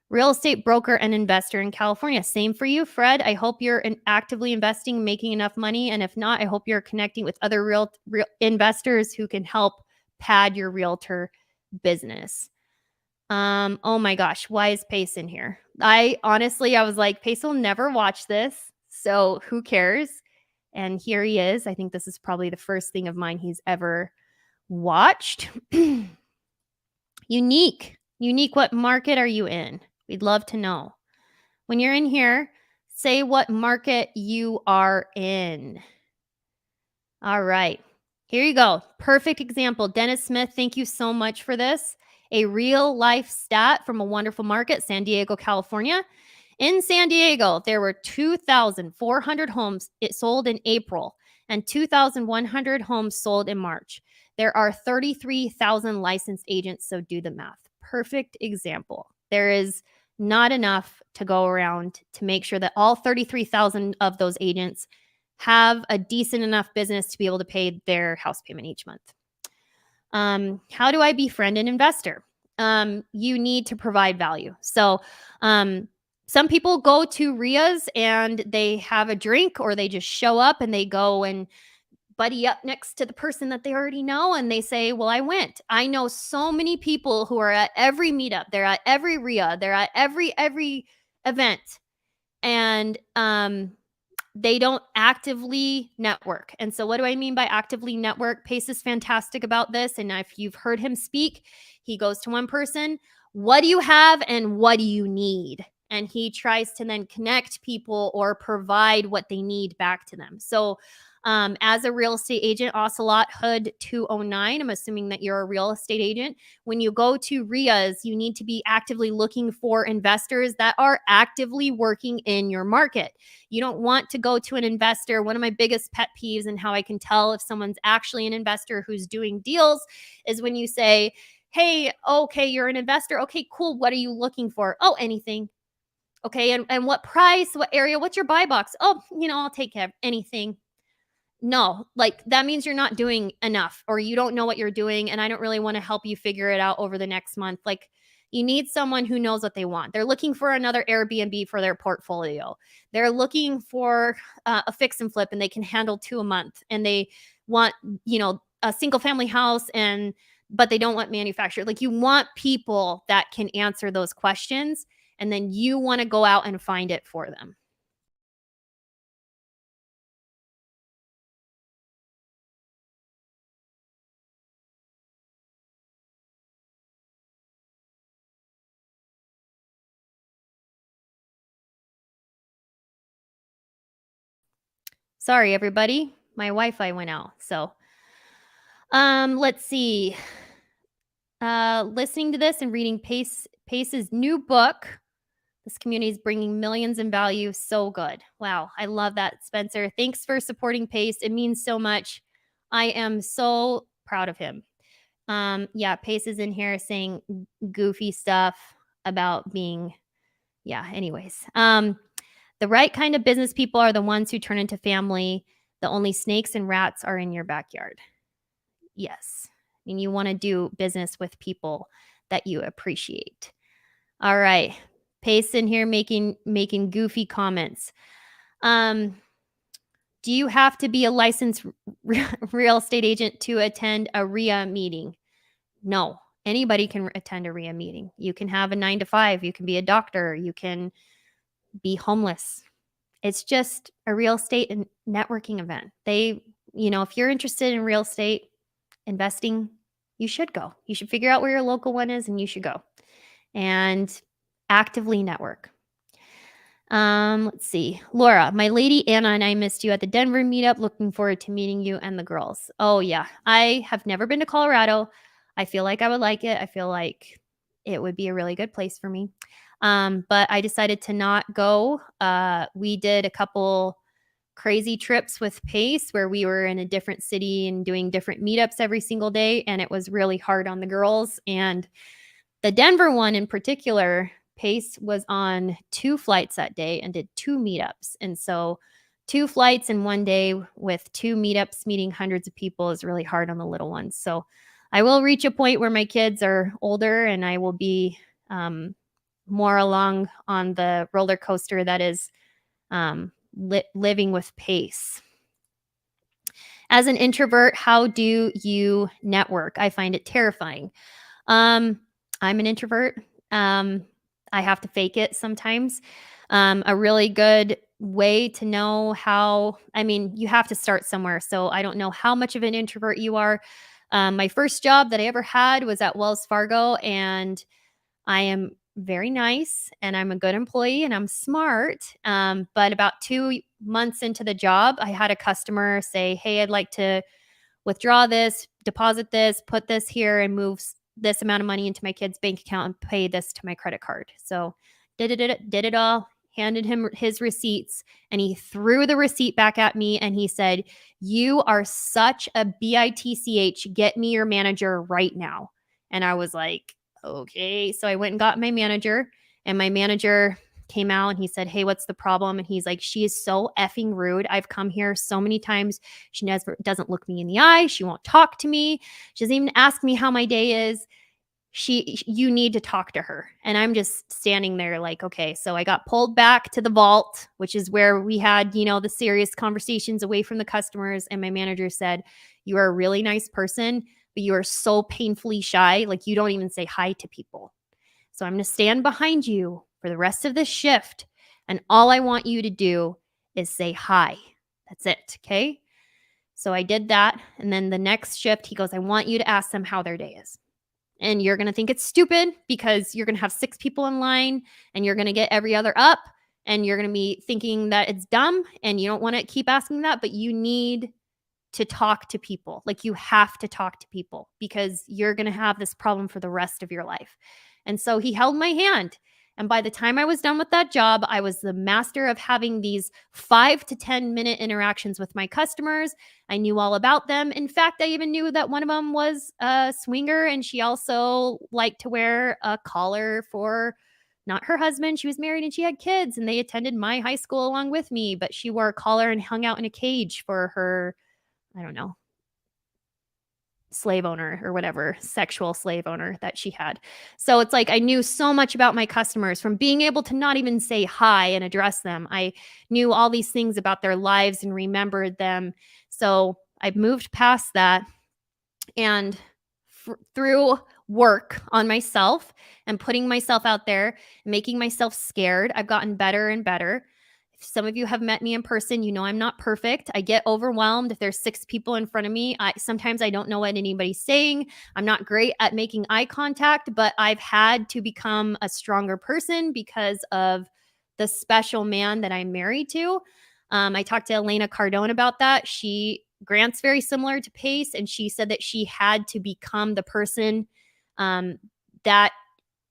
Real estate broker and investor in California. Same for you, Fred. I hope you're actively investing, making enough money. And if not, I hope you're connecting with other real investors who can help pad your realtor business. Oh my gosh, why is Pace in here? I was like, Pace will never watch this, so who cares? And here he is. I think this is probably the first thing of mine he's ever watched. Unique, what market are you in? We'd love to know. When you're in here, say what market you are in. All right, here you go. Perfect example. Dennis Smith, thank you so much for this. A real life stat from a wonderful market, San Diego, California. In San Diego, there were 2,400 homes sold in April and 2,100 homes sold in March. There are 33,000 licensed agents, so do the math. perfect example. There is not enough to go around to make sure that all 33,000 of those agents have a decent enough business to be able to pay their house payment each month. How do I befriend an investor? You need to provide value. So, some people go to RIAs and they have a drink, or they just show up and they go and buddy up next to the person that they already know, and they say, well, I went. I know so many people who are at every meetup, they're at every RIA, they're at every event, and they don't actively network. And so what do I mean by actively network? Pace is fantastic about this. And if you've heard him speak, he goes to one person, what do you have and what do you need? And he tries to then connect people or provide what they need back to them. So as a real estate agent, Ocelot Hood 209, I'm assuming that you're a real estate agent. When you go to RIAs, you need to be actively looking for investors that are actively working in your market. You don't want to go to an investor. One of my biggest pet peeves and how I can tell if someone's actually an investor who's doing deals is when you say, hey, okay, you're an investor. Okay, cool. What are you looking for? Oh, anything. Okay, and what price, what area, what's your buy box? Oh, I'll take anything. No, like that means you're not doing enough, or you don't know what you're doing, and I don't really want to help you figure it out over the next month. Like, you need someone who knows what they want. They're looking for another Airbnb for their portfolio. They're looking for a fix and flip, and they can handle 2 a month, and they want, a single family house, but they don't want manufactured. Like, you want people that can answer those questions, and then you want to go out and find it for them. Sorry, everybody. My Wi-Fi went out. So, let's see. Listening to this and reading Pace's new book. This community is bringing millions in value. So good. Wow. I love that, Spencer. Thanks for supporting Pace. It means so much. I am so proud of him. Yeah, Pace is in here saying goofy stuff about being, yeah, anyways. The right kind of business people are the ones who turn into family. The only snakes and rats are in your backyard. Yes. And you want to do business with people that you appreciate. All right. Pace in here making goofy comments. Do you have to be a licensed real estate agent to attend a RIA meeting? No. Anybody can attend a RIA meeting. You can have a 9 to 5. You can be a doctor. You can be homeless. It's just a real estate and networking event. If you're interested in real estate investing, you should go. You should figure out where your local one is, and you should go and actively network. Let's see. Laura, my lady Anna and I missed you at the Denver meetup. Looking forward to meeting you and the girls. Oh, yeah. I have never been to Colorado. I feel like I would like it. I feel like it would be a really good place for me. But I decided to not go. We did a couple crazy trips with Pace where we were in a different city and doing different meetups every single day. And it was really hard on the girls. And the Denver one in particular, Pace was on 2 flights that day and did 2 meetups. And so 2 flights in one day with 2 meetups, meeting hundreds of people, is really hard on the little ones. So I will reach a point where my kids are older and I will be more along on the roller coaster that is living with Pace. As an introvert, how do you network? I find it terrifying. I'm an introvert. I have to fake it sometimes. A really good way to know you have to start somewhere. So I don't know how much of an introvert you are. My first job that I ever had was at Wells Fargo, and I am very nice and I'm a good employee and I'm smart. But about 2 months into the job, I had a customer say, hey, I'd like to withdraw this, deposit this, put this here, and move this amount of money into my kid's bank account and pay this to my credit card. So did it all, handed him his receipts, and he threw the receipt back at me and he said, you are such a bitch. Get me your manager right now. And I was like, okay. So I went and got my manager, and my manager came out and he said, hey, what's the problem? And he's like, she is so effing rude. I've come here so many times. She never doesn't look me in the eye. She won't talk to me. She doesn't even ask me how my day is. You need to talk to her. And I'm just standing there like, okay. So I got pulled back to the vault, which is where we had, the serious conversations away from the customers. And my manager said, you are a really nice person, but you are so painfully shy. Like, you don't even say hi to people. So I'm going to stand behind you for the rest of this shift. And all I want you to do is say hi. That's it. Okay. So I did that. And then the next shift, he goes, I want you to ask them how their day is. And you're going to think it's stupid because you're going to have 6 people in line and you're going to get every other up and you're going to be thinking that it's dumb and you don't want to keep asking that, but you need to talk to people. Like, you have to talk to people because you're going to have this problem for the rest of your life. And so he held my hand. And by the time I was done with that job, I was the master of having these 5 to 10 minute interactions with my customers. I knew all about them. In fact, I even knew that one of them was a swinger, and she also liked to wear a collar for not her husband. She was married and she had kids, and they attended my high school along with me, but she wore a collar and hung out in a cage for her, I don't know, slave owner or whatever, sexual slave owner that she had. So it's like I knew so much about my customers from being able to not even say hi and address them. I knew all these things about their lives and remembered them. So I moved past that, and through work on myself and putting myself out there, making myself scared, I've gotten better and better. If some of you have met me in person, you know I'm not perfect. I get overwhelmed if there's 6 people in front of me. Sometimes I don't know what anybody's saying. I'm not great at making eye contact, but I've had to become a stronger person because of the special man that I'm married to. I talked to Elena Cardone about that. Grant's very similar to Pace, and she said that she had to become the person that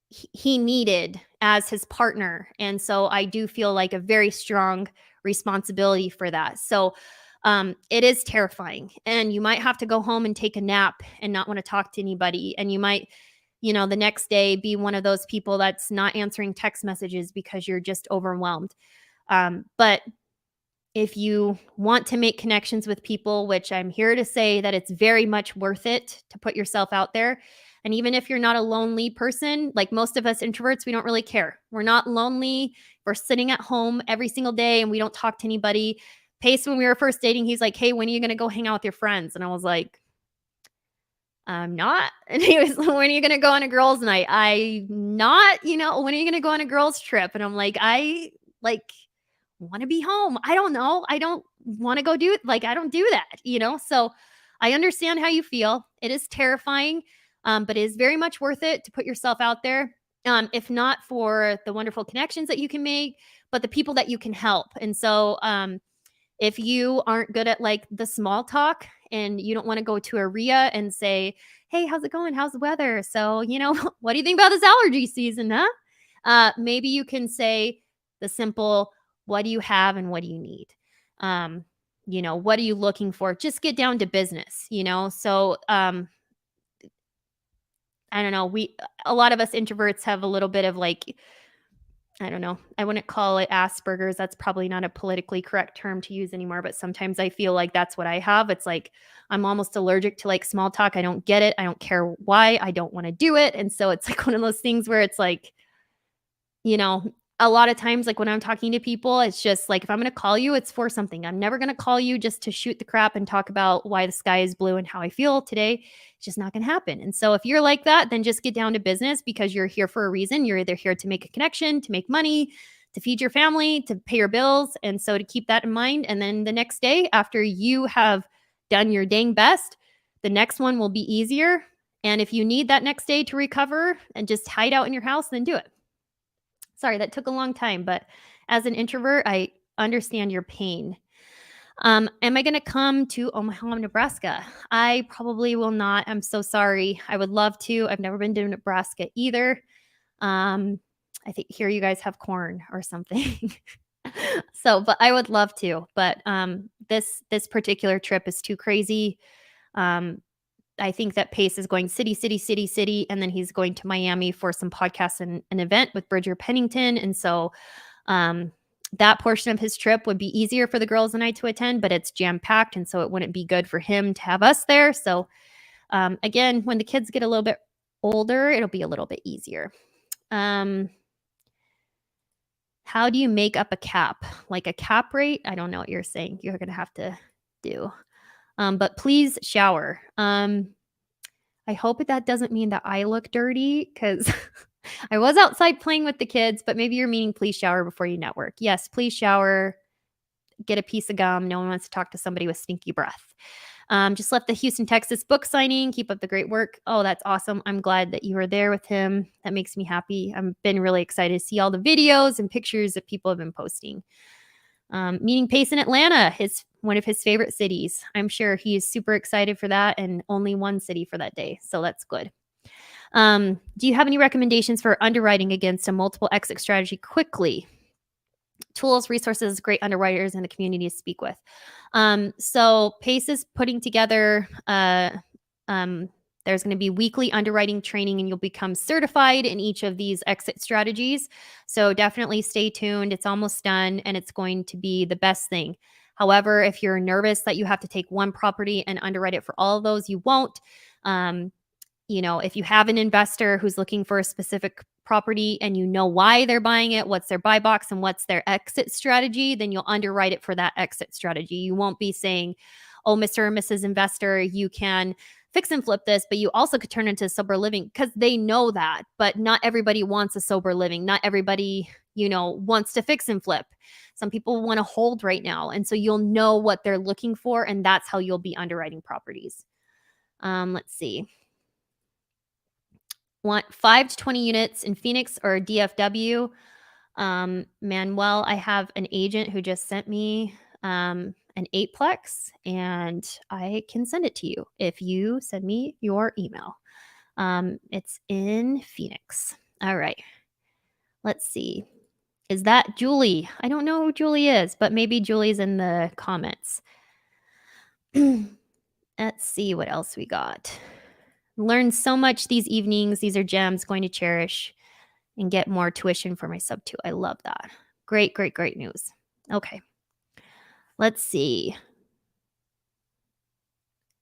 he needed as his partner. And so I do feel like a very strong responsibility for that. So it is terrifying, and you might have to go home and take a nap and not want to talk to anybody. And you might, the next day be one of those people that's not answering text messages because you're just overwhelmed. But if you want to make connections with people, which I'm here to say that it's very much worth it to put yourself out there. And even if you're not a lonely person, like most of us introverts, we don't really care. We're not lonely. We're sitting at home every single day and we don't talk to anybody. Pace, when we were first dating, he's like, hey, when are you going to go hang out with your friends? And I was like, I'm not. And he was, when are you going to go on a girls' night? I'm not, when are you going to go on a girls' trip? And I'm like, I want to be home. I don't know. I don't want to go do it. I don't do that, So I understand how you feel. It is terrifying, but it is very much worth it to put yourself out there. If not for the wonderful connections that you can make, but the people that you can help. And so if you aren't good at the small talk and you don't want to go to a RIA and say, hey, how's it going? How's the weather? So, what do you think about this allergy season, huh? Maybe you can say the simple, what do you have and what do you need? What are you looking for? Just get down to business, So I don't know. A lot of us introverts have a little bit of I don't know. I wouldn't call it Asperger's. That's probably not a politically correct term to use anymore, but sometimes I feel like that's what I have. It's like I'm almost allergic to small talk. I don't get it. I don't care why. I don't want to do it. And so it's one of those things where it's a lot of times, when I'm talking to people, it's just if I'm going to call you, it's for something. I'm never going to call you just to shoot the crap and talk about why the sky is blue and how I feel today. It's just not going to happen. And so if you're like that, then just get down to business because you're here for a reason. You're either here to make a connection, to make money, to feed your family, to pay your bills. And so to keep that in mind. And then the next day, after you have done your dang best, the next one will be easier. And if you need that next day to recover and just hide out in your house, then do it. Sorry, that took a long time, but as an introvert, I understand your pain. Am I going to come to Omaha, Nebraska? I probably will not. I'm so sorry. I would love to. I've never been to Nebraska either. I think here you guys have corn or something. But I would love to. But this particular trip is too crazy. I think that Pace is going city, city, city, city, and then he's going to Miami for some podcasts and an event with Bridger Pennington. And so that portion of his trip would be easier for the girls and I to attend, but it's jam-packed, and so it wouldn't be good for him to have us there. So again, when the kids get a little bit older, it'll be a little bit easier. How do you make up a cap? Like a cap rate? I don't know what you're saying. You're going to have to do. But please shower. I hope that doesn't mean that I look dirty, because I was outside playing with the kids, but maybe you're meaning please shower before you network. Yes, please shower. Get a piece of gum. No one wants to talk to somebody with stinky breath. Just left the Houston, Texas book signing. Keep up the great work. Oh, that's awesome. I'm glad that you were there with him. That makes me happy. I've been really excited to see all the videos and pictures that people have been posting. Meeting Pace in Atlanta, one of his favorite cities. I'm sure he is super excited for that, and only one city for that day. So that's good. Do you have any recommendations for underwriting against a multiple exit strategy quickly? Tools, resources, great underwriters in the community to speak with. So Pace is putting together, there's going to be weekly underwriting training, and you'll become certified in each of these exit strategies. So definitely stay tuned. It's almost done, and it's going to be the best thing. However, if you're nervous that you have to take one property and underwrite it for all of those, you won't. If you have an investor who's looking for a specific property and you know why they're buying it, what's their buy box and what's their exit strategy, then you'll underwrite it for that exit strategy. You won't be saying, oh, Mr. or Mrs. Investor, you can fix and flip this, but you also could turn into sober living, because they know that. But not everybody wants a sober living. Not everybody, wants to fix and flip. Some people want to hold right now. And so you'll know what they're looking for, and that's how you'll be underwriting properties. Let's see. Want 5 to 20 units in Phoenix or DFW? Manuel, I have an agent who just sent me an 8-plex, and I can send it to you if you send me your email. It's in Phoenix. All right. Let's see. Is that Julie? I don't know who Julie is, but maybe Julie's in the comments. Let's see what else we got. Learned so much these evenings. These are gems going to cherish and get more tuition for my sub 2. I love that. Great, great, great news. Okay. Let's see.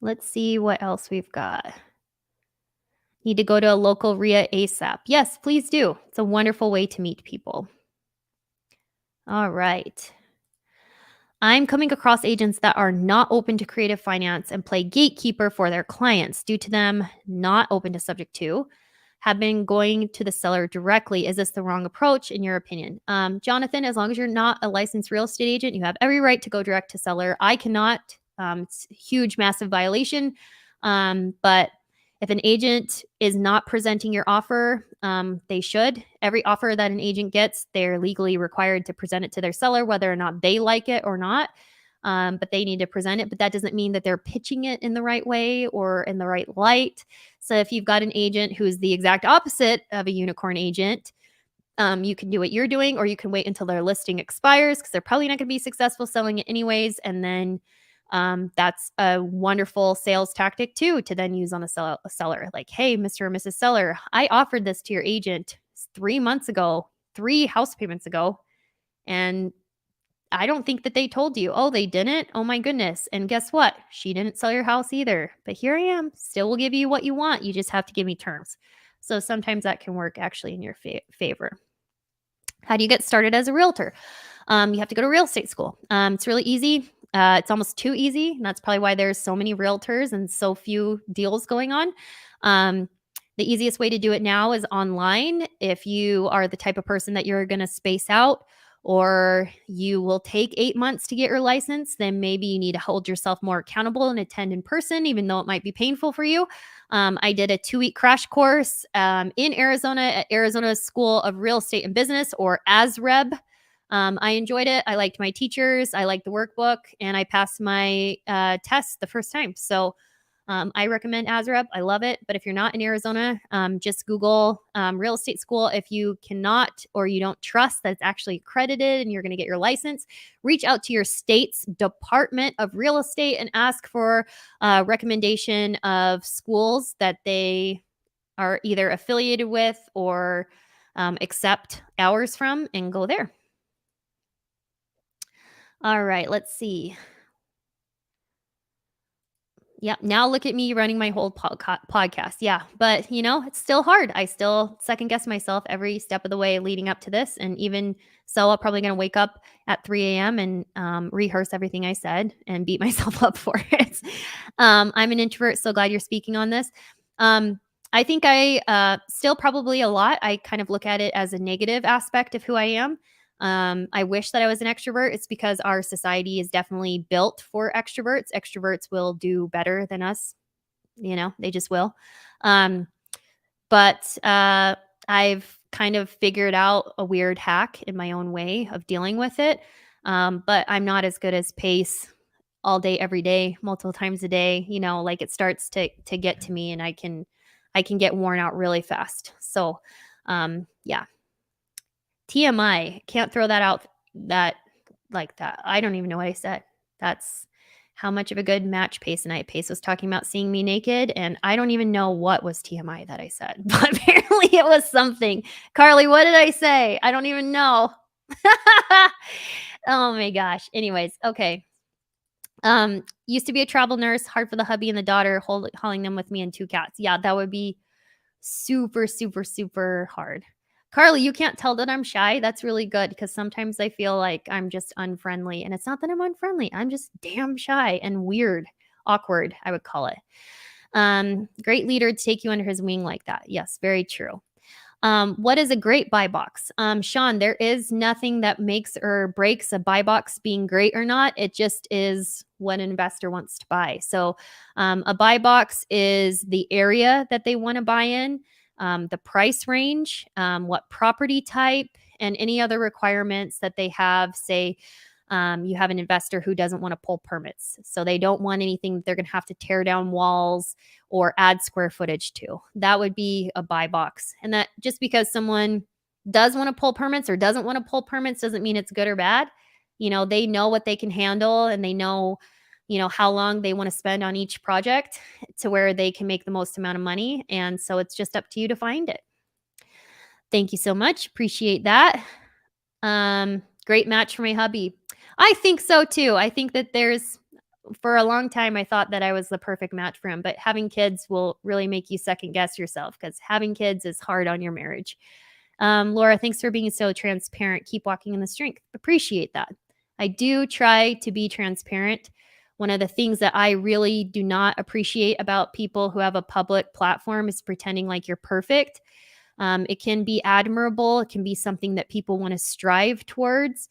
Let's see what else we've got. Need to go to a local RIA ASAP. Yes, please do. It's a wonderful way to meet people. All right. I'm coming across agents that are not open to creative finance and play gatekeeper for their clients due to them not open to subject to, have been going to the seller directly. Is this the wrong approach in your opinion? Jonathan, as long as you're not a licensed real estate agent, you have every right to go direct to seller. I cannot. It's a huge, massive violation. But if an agent is not presenting your offer, they should. Every offer that an agent gets, they're legally required to present it to their seller, whether or not they like it or not. But they need to present it. But that doesn't mean that they're pitching it in the right way or in the right light. So if you've got an agent who's the exact opposite of a unicorn agent, you can do what you're doing, or you can wait until their listing expires, because they're probably not going to be successful selling it anyways. And then that's a wonderful sales tactic too, to then use on a seller. Like, hey, Mr. or Mrs. Seller, I offered this to your agent 3 months ago, 3 house payments ago, and I don't think that they told you. Oh, they didn't? Oh my goodness. And guess what? She didn't sell your house either. But here I am. Still will give you what you want. You just have to give me terms. So sometimes that can work actually in your favor. How do you get started as a realtor? You have to go to real estate school. It's really easy. It's almost too easy. And that's probably why there's so many realtors and so few deals going on. The easiest way to do it now is online. If you are the type of person that you're going to space out, or you will take 8 months to get your license, then maybe you need to hold yourself more accountable and attend in person, even though it might be painful for you. I did a 2-week crash course in Arizona at Arizona School of Real Estate and Business, or ASREB. I enjoyed it. I liked my teachers. I liked the workbook, and I passed my test the first time. So I recommend ASREP. I love it. But if you're not in Arizona, just Google real estate school. If you cannot or you don't trust that it's actually accredited and you're going to get your license, reach out to your state's Department of Real Estate and ask for a recommendation of schools that they are either affiliated with or accept hours from, and go there. All right, let's see. Yeah, now look at me running my whole podcast. Yeah, but it's still hard. I still second guess myself every step of the way leading up to this. And even so, I'm probably going to wake up at 3 a.m. and rehearse everything I said and beat myself up for it. I'm an introvert. So glad you're speaking on this. I think I still probably a lot. I kind of look at it as a negative aspect of who I am. I wish that I was an extrovert. It's because our society is definitely built for extroverts. Extroverts will do better than us. They just will. But I've kind of figured out a weird hack in my own way of dealing with it. But I'm not as good as Pace all day, every day, multiple times a day. Like it starts to get to me, and I can get worn out really fast. So, yeah. TMI, can't throw that out that like that. I don't even know what I said. That's how much of a good match Pace and I. Pace was talking about seeing me naked, and I don't even know what was TMI that I said, but apparently it was something. Carly, what did I say? I don't even know. Oh my gosh. Anyways, okay. Used to be a travel nurse, hard for the hubby and the daughter, hauling them with me and 2 cats. Yeah, that would be super, super, super hard. Carly, you can't tell that I'm shy. That's really good because sometimes I feel like I'm just unfriendly. And it's not that I'm unfriendly. I'm just damn shy and weird, awkward, I would call it. Great leader to take you under his wing like that. Yes, very true. What is a great buy box? Sean, there is nothing that makes or breaks a buy box being great or not. It just is what an investor wants to buy. So a buy box is the area that they want to buy in, the price range, what property type, and any other requirements that they have. Say you have an investor who doesn't want to pull permits. So they don't want anything that they're going to have to tear down walls or add square footage to. That would be a buy box. And that just because someone does want to pull permits or doesn't want to pull permits doesn't mean it's good or bad. They know what they can handle, and they know, how long they want to spend on each project to where they can make the most amount of money. And so it's just up to you to find it. Thank you so much. Appreciate that. Great match for my hubby. I think so too. I think that for a long time, I thought that I was the perfect match for him, but having kids will really make you second guess yourself because having kids is hard on your marriage. Laura, thanks for being so transparent. Keep walking in the strength. Appreciate that. I do try to be transparent. One of the things that I really do not appreciate about people who have a public platform is pretending like you're perfect. It can be admirable. It can be something that people want to strive towards.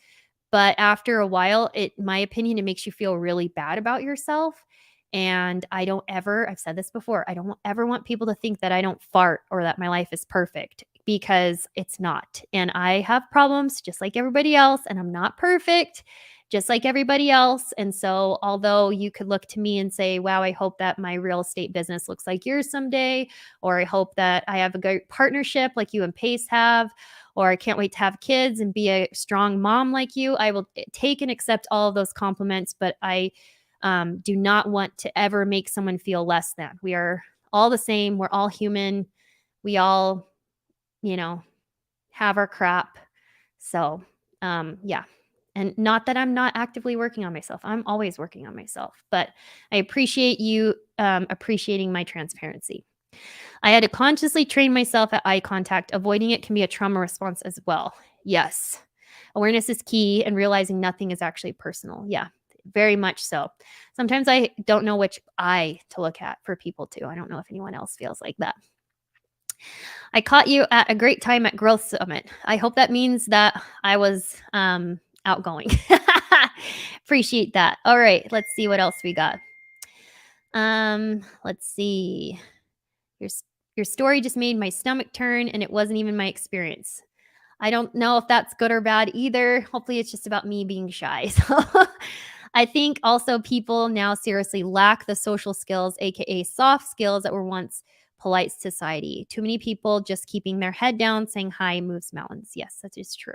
But after a while, in my opinion, it makes you feel really bad about yourself. And I've said this before, I don't ever want people to think that I don't fart or that my life is perfect, because it's not. And I have problems just like everybody else, and I'm not perfect just like everybody else. And so although you could look to me and say, wow, I hope that my real estate business looks like yours someday, or I hope that I have a great partnership like you and Pace have, or I can't wait to have kids and be a strong mom like you, I will take and accept all of those compliments. But I do not want to ever make someone feel less than. We are all the same. We're all human. We all, have our crap. So, yeah. And not that I'm not actively working on myself. I'm always working on myself. But I appreciate you appreciating my transparency. I had to consciously train myself at eye contact. Avoiding it can be a trauma response as well. Yes. Awareness is key, and realizing nothing is actually personal. Yeah, very much so. Sometimes I don't know which eye to look at for people too. I don't know if anyone else feels like that. I caught you at a great time at Growth Summit. I hope that means that I was outgoing. Appreciate that. All right, let's see what else we got. Let's see. Your story just made my stomach turn, and it wasn't even my experience. I don't know if that's good or bad either. Hopefully it's just about me being shy. So I think also people now seriously lack the social skills, aka soft skills that were once polite society. Too many people just keeping their head down, saying hi moves mountains. Yes, that is true.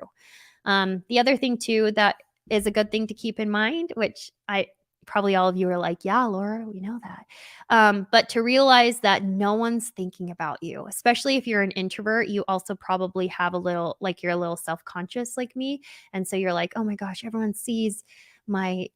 The other thing too that is a good thing to keep in mind, which I probably all of you are like, yeah, Laura, we know that. But to realize that no one's thinking about you, especially if you're an introvert, you also probably have a little, like you're a little self-conscious like me. And so you're like, oh my gosh, everyone sees my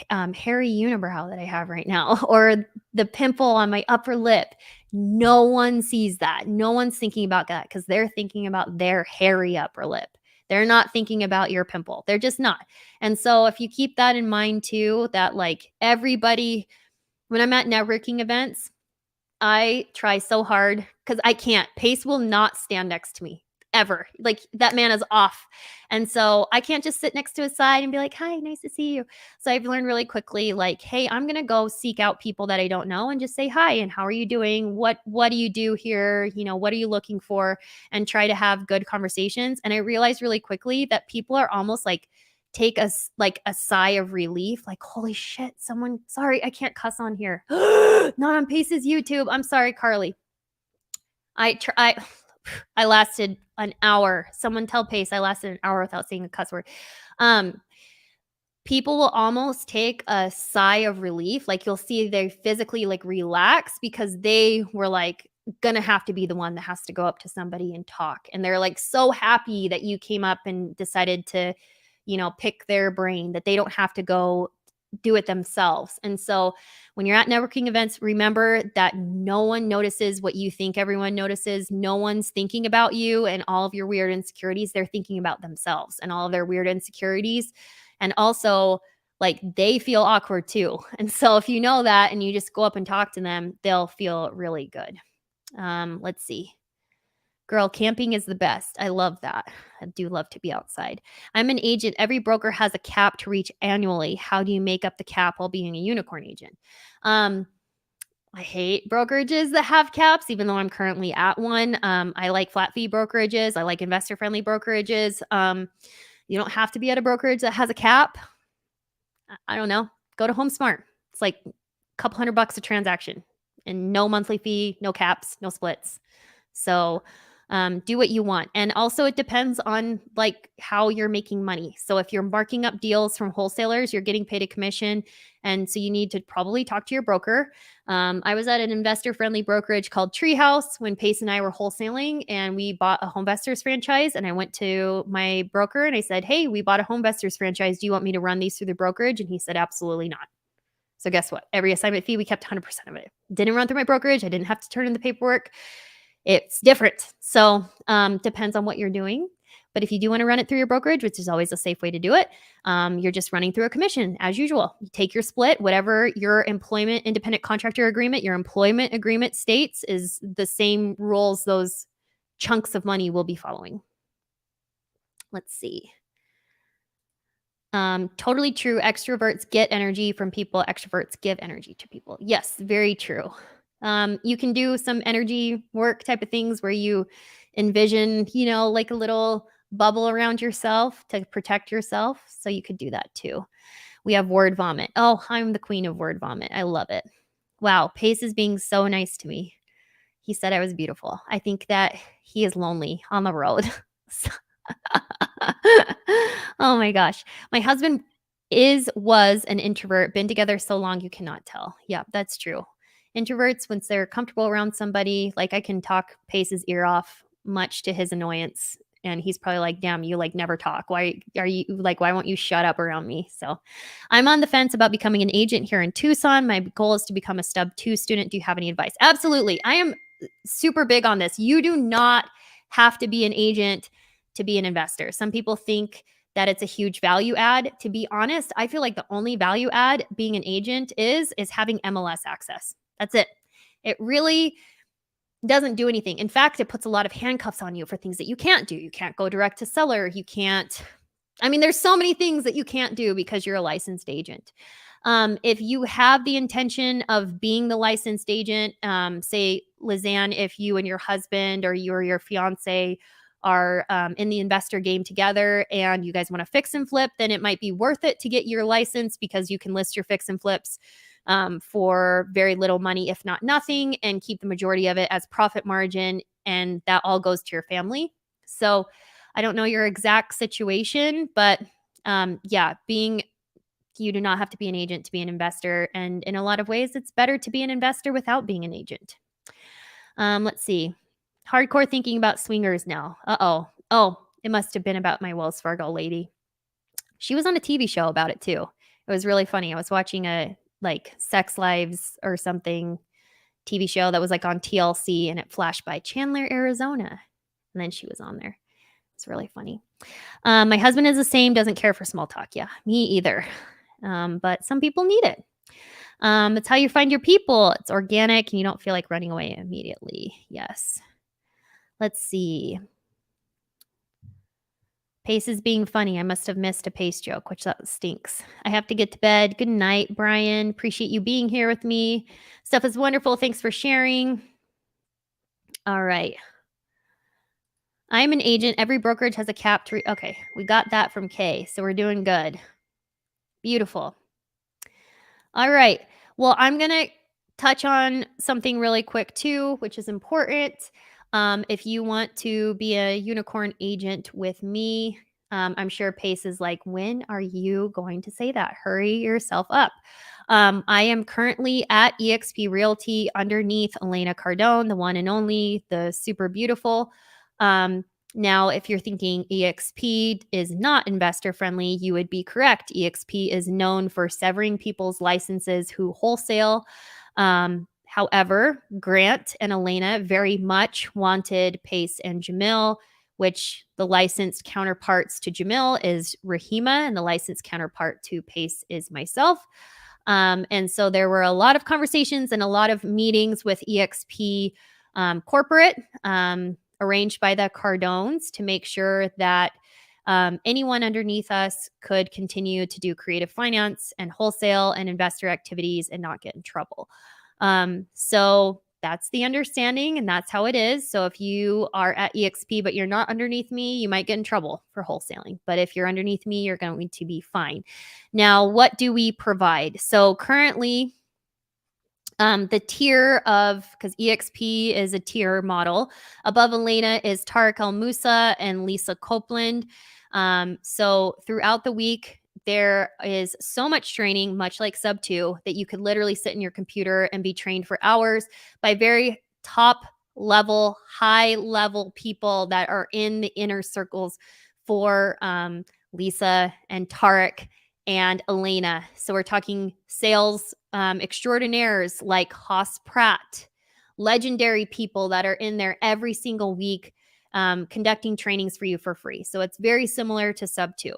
hairy unibrow that I have right now, or the pimple on my upper lip. No one sees that. No one's thinking about that because they're thinking about their hairy upper lip. They're not thinking about your pimple. They're just not. And so if you keep that in mind too, that like everybody, when I'm at networking events, I try so hard because I can't. Pace will not stand next to me ever. Like that man is off. And so I can't just sit next to his side and be like, hi, nice to see you. So I've learned really quickly, like, hey, I'm gonna go seek out people that I don't know and just say hi and how are you doing? What do you do here? You know, what are you looking for? And try to have good conversations. And I realized really quickly that people are almost like take like a sigh of relief, like, holy shit, someone, sorry, I can't cuss on here. Not on Pace's YouTube. I'm sorry, Carly. I lasted an hour. Someone tell Pace I lasted an hour without saying a cuss word. Um, People will almost take a sigh of relief. Like you'll see they physically like relax because they were like gonna have to be the one that has to go up to somebody and talk. And they're like so happy that you came up and decided to, you know, pick their brain, that they don't have to go do it themselves. And so when you're at networking events, remember that no one notices what you think everyone notices. No one's thinking about you and all of your weird insecurities. They're thinking about themselves and all of their weird insecurities. And also, like, they feel awkward too. And so if you know that and you just go up and talk to them, they'll feel really good. Let's see. Girl, camping is the best. I love that. I do love to be outside. I'm an agent. Every broker has a cap to reach annually. How do you make up the cap while being a unicorn agent? I hate brokerages that have caps, even though I'm currently at one. I like flat fee brokerages. I like investor friendly brokerages. You don't have to be at a brokerage that has a cap. I don't know. Go to HomeSmart. It's like a couple $100 a transaction and no monthly fee, no caps, no splits. So do what you want. And also it depends on like how you're making money. So if you're marking up deals from wholesalers, you're getting paid a commission. And so you need to probably talk to your broker. I was at an investor friendly brokerage called Treehouse when Pace and I were wholesaling, and we bought a Homevestors franchise. And I went to my broker and I said, hey, we bought a Homevestors franchise. Do you want me to run these through the brokerage? And he said, absolutely not. So guess what? Every assignment fee, we kept 100% of it. Didn't run through my brokerage. I didn't have to turn in the paperwork. It's different. So depends on what you're doing. But if you do want to run it through your brokerage, which is always a safe way to do it, you're just running through a commission as usual. You take your split, whatever your employment independent contractor agreement, your employment agreement states is the same rules those chunks of money will be following. Let's see. Totally true. Extroverts get energy from people. Extroverts give energy to people. Yes, very true. You can do some energy work type of things where you envision, you know, like a little bubble around yourself to protect yourself. So you could do that too. We have word vomit. Oh, I'm the queen of word vomit. I love it. Wow. Pace is being so nice to me. He said I was beautiful. I think that he is lonely on the road. Oh my gosh. My husband was an introvert, been together so long you cannot tell. Yeah, that's true. Introverts, once they're comfortable around somebody, like I can talk Pace's ear off, much to his annoyance. And he's probably like, damn, you like never talk. Why are you like, why won't you shut up around me? So I'm on the fence about becoming an agent here in Tucson. My goal is to become a stub 2 student. Do you have any advice? Absolutely. I am super big on this. You do not have to be an agent to be an investor. Some people think that it's a huge value add. To be honest, I feel like the only value add being an agent is having MLS access. That's it. It really doesn't do anything. In fact, it puts a lot of handcuffs on you for things that you can't do. You can't go direct to seller. You can't, I mean, there's so many things that you can't do because you're a licensed agent. If you have the intention of being the licensed agent, say, Lizanne, if you and your husband or you or your fiance are in the investor game together and you guys want to fix and flip, then it might be worth it to get your license because you can list your fix and flips for very little money, if not nothing, and keep the majority of it as profit margin. And that all goes to your family. So I don't know your exact situation, but you do not have to be an agent to be an investor. And in a lot of ways, it's better to be an investor without being an agent. Let's see. Hardcore thinking about swingers now. Oh, it must have been about my Wells Fargo lady. She was on a TV show about it too. It was really funny. I was watching a Sex Lives or something TV show that was on TLC, and it flashed by Chandler, Arizona. And then she was on there. It's really funny. My husband is the same, doesn't care for small talk. Yeah, me either. But some people need it. It's how you find your people. It's organic and you don't feel like running away immediately. Yes. Let's see. Pace is being funny. I must have missed a Pace joke, which that stinks. I have to get to bed. Good night, Brian. Appreciate you being here with me. Stuff is wonderful. Thanks for sharing. All right. I'm an agent. Every brokerage has a cap. Okay, we got that from Kay, so we're doing good. Beautiful. All right. Well, I'm going to touch on something really quick too, which is important. If you want to be a unicorn agent with me, I'm sure Pace is like, when are you going to say that? Hurry yourself up. I am currently at eXp Realty underneath Elena Cardone, the one and only, the super beautiful. Now, if you're thinking eXp is not investor friendly, you would be correct. eXp is known for severing people's licenses who wholesale. However, Grant and Elena very much wanted Pace and Jamil, which the licensed counterparts to Jamil is Rahima, and the licensed counterpart to Pace is myself. And so there were a lot of conversations and a lot of meetings with eXp corporate, arranged by the Cardones, to make sure that anyone underneath us could continue to do creative finance and wholesale and investor activities and not get in trouble. So that's the understanding and that's how it is. So if you are at eXp but you're not underneath me, you might get in trouble for wholesaling. But if you're underneath me, you're going to be fine. Now, what do we provide? So currently, the tier of, because eXp is a tier model, above Elena is Tariq El Musa and Lisa Copeland. So throughout the week, there is so much training, much like Sub 2, that you could literally sit in your computer and be trained for hours by very top level, high level people that are in the inner circles for Lisa and Tariq and Elena. So we're talking sales extraordinaires like Haas Pratt, legendary people that are in there every single week conducting trainings for you for free. So it's very similar to Sub 2.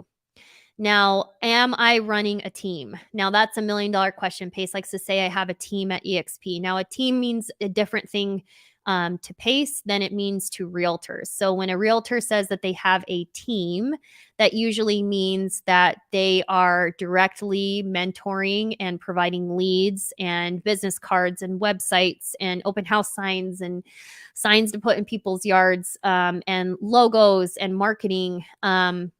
Now, am I running a team? Now, that's $1 million question. Pace likes to say I have a team at eXp. Now, a team means a different thing to Pace than it means to realtors. So when a realtor says that they have a team, that usually means that they are directly mentoring and providing leads and business cards and websites and open house signs and signs to put in people's yards and logos and marketing on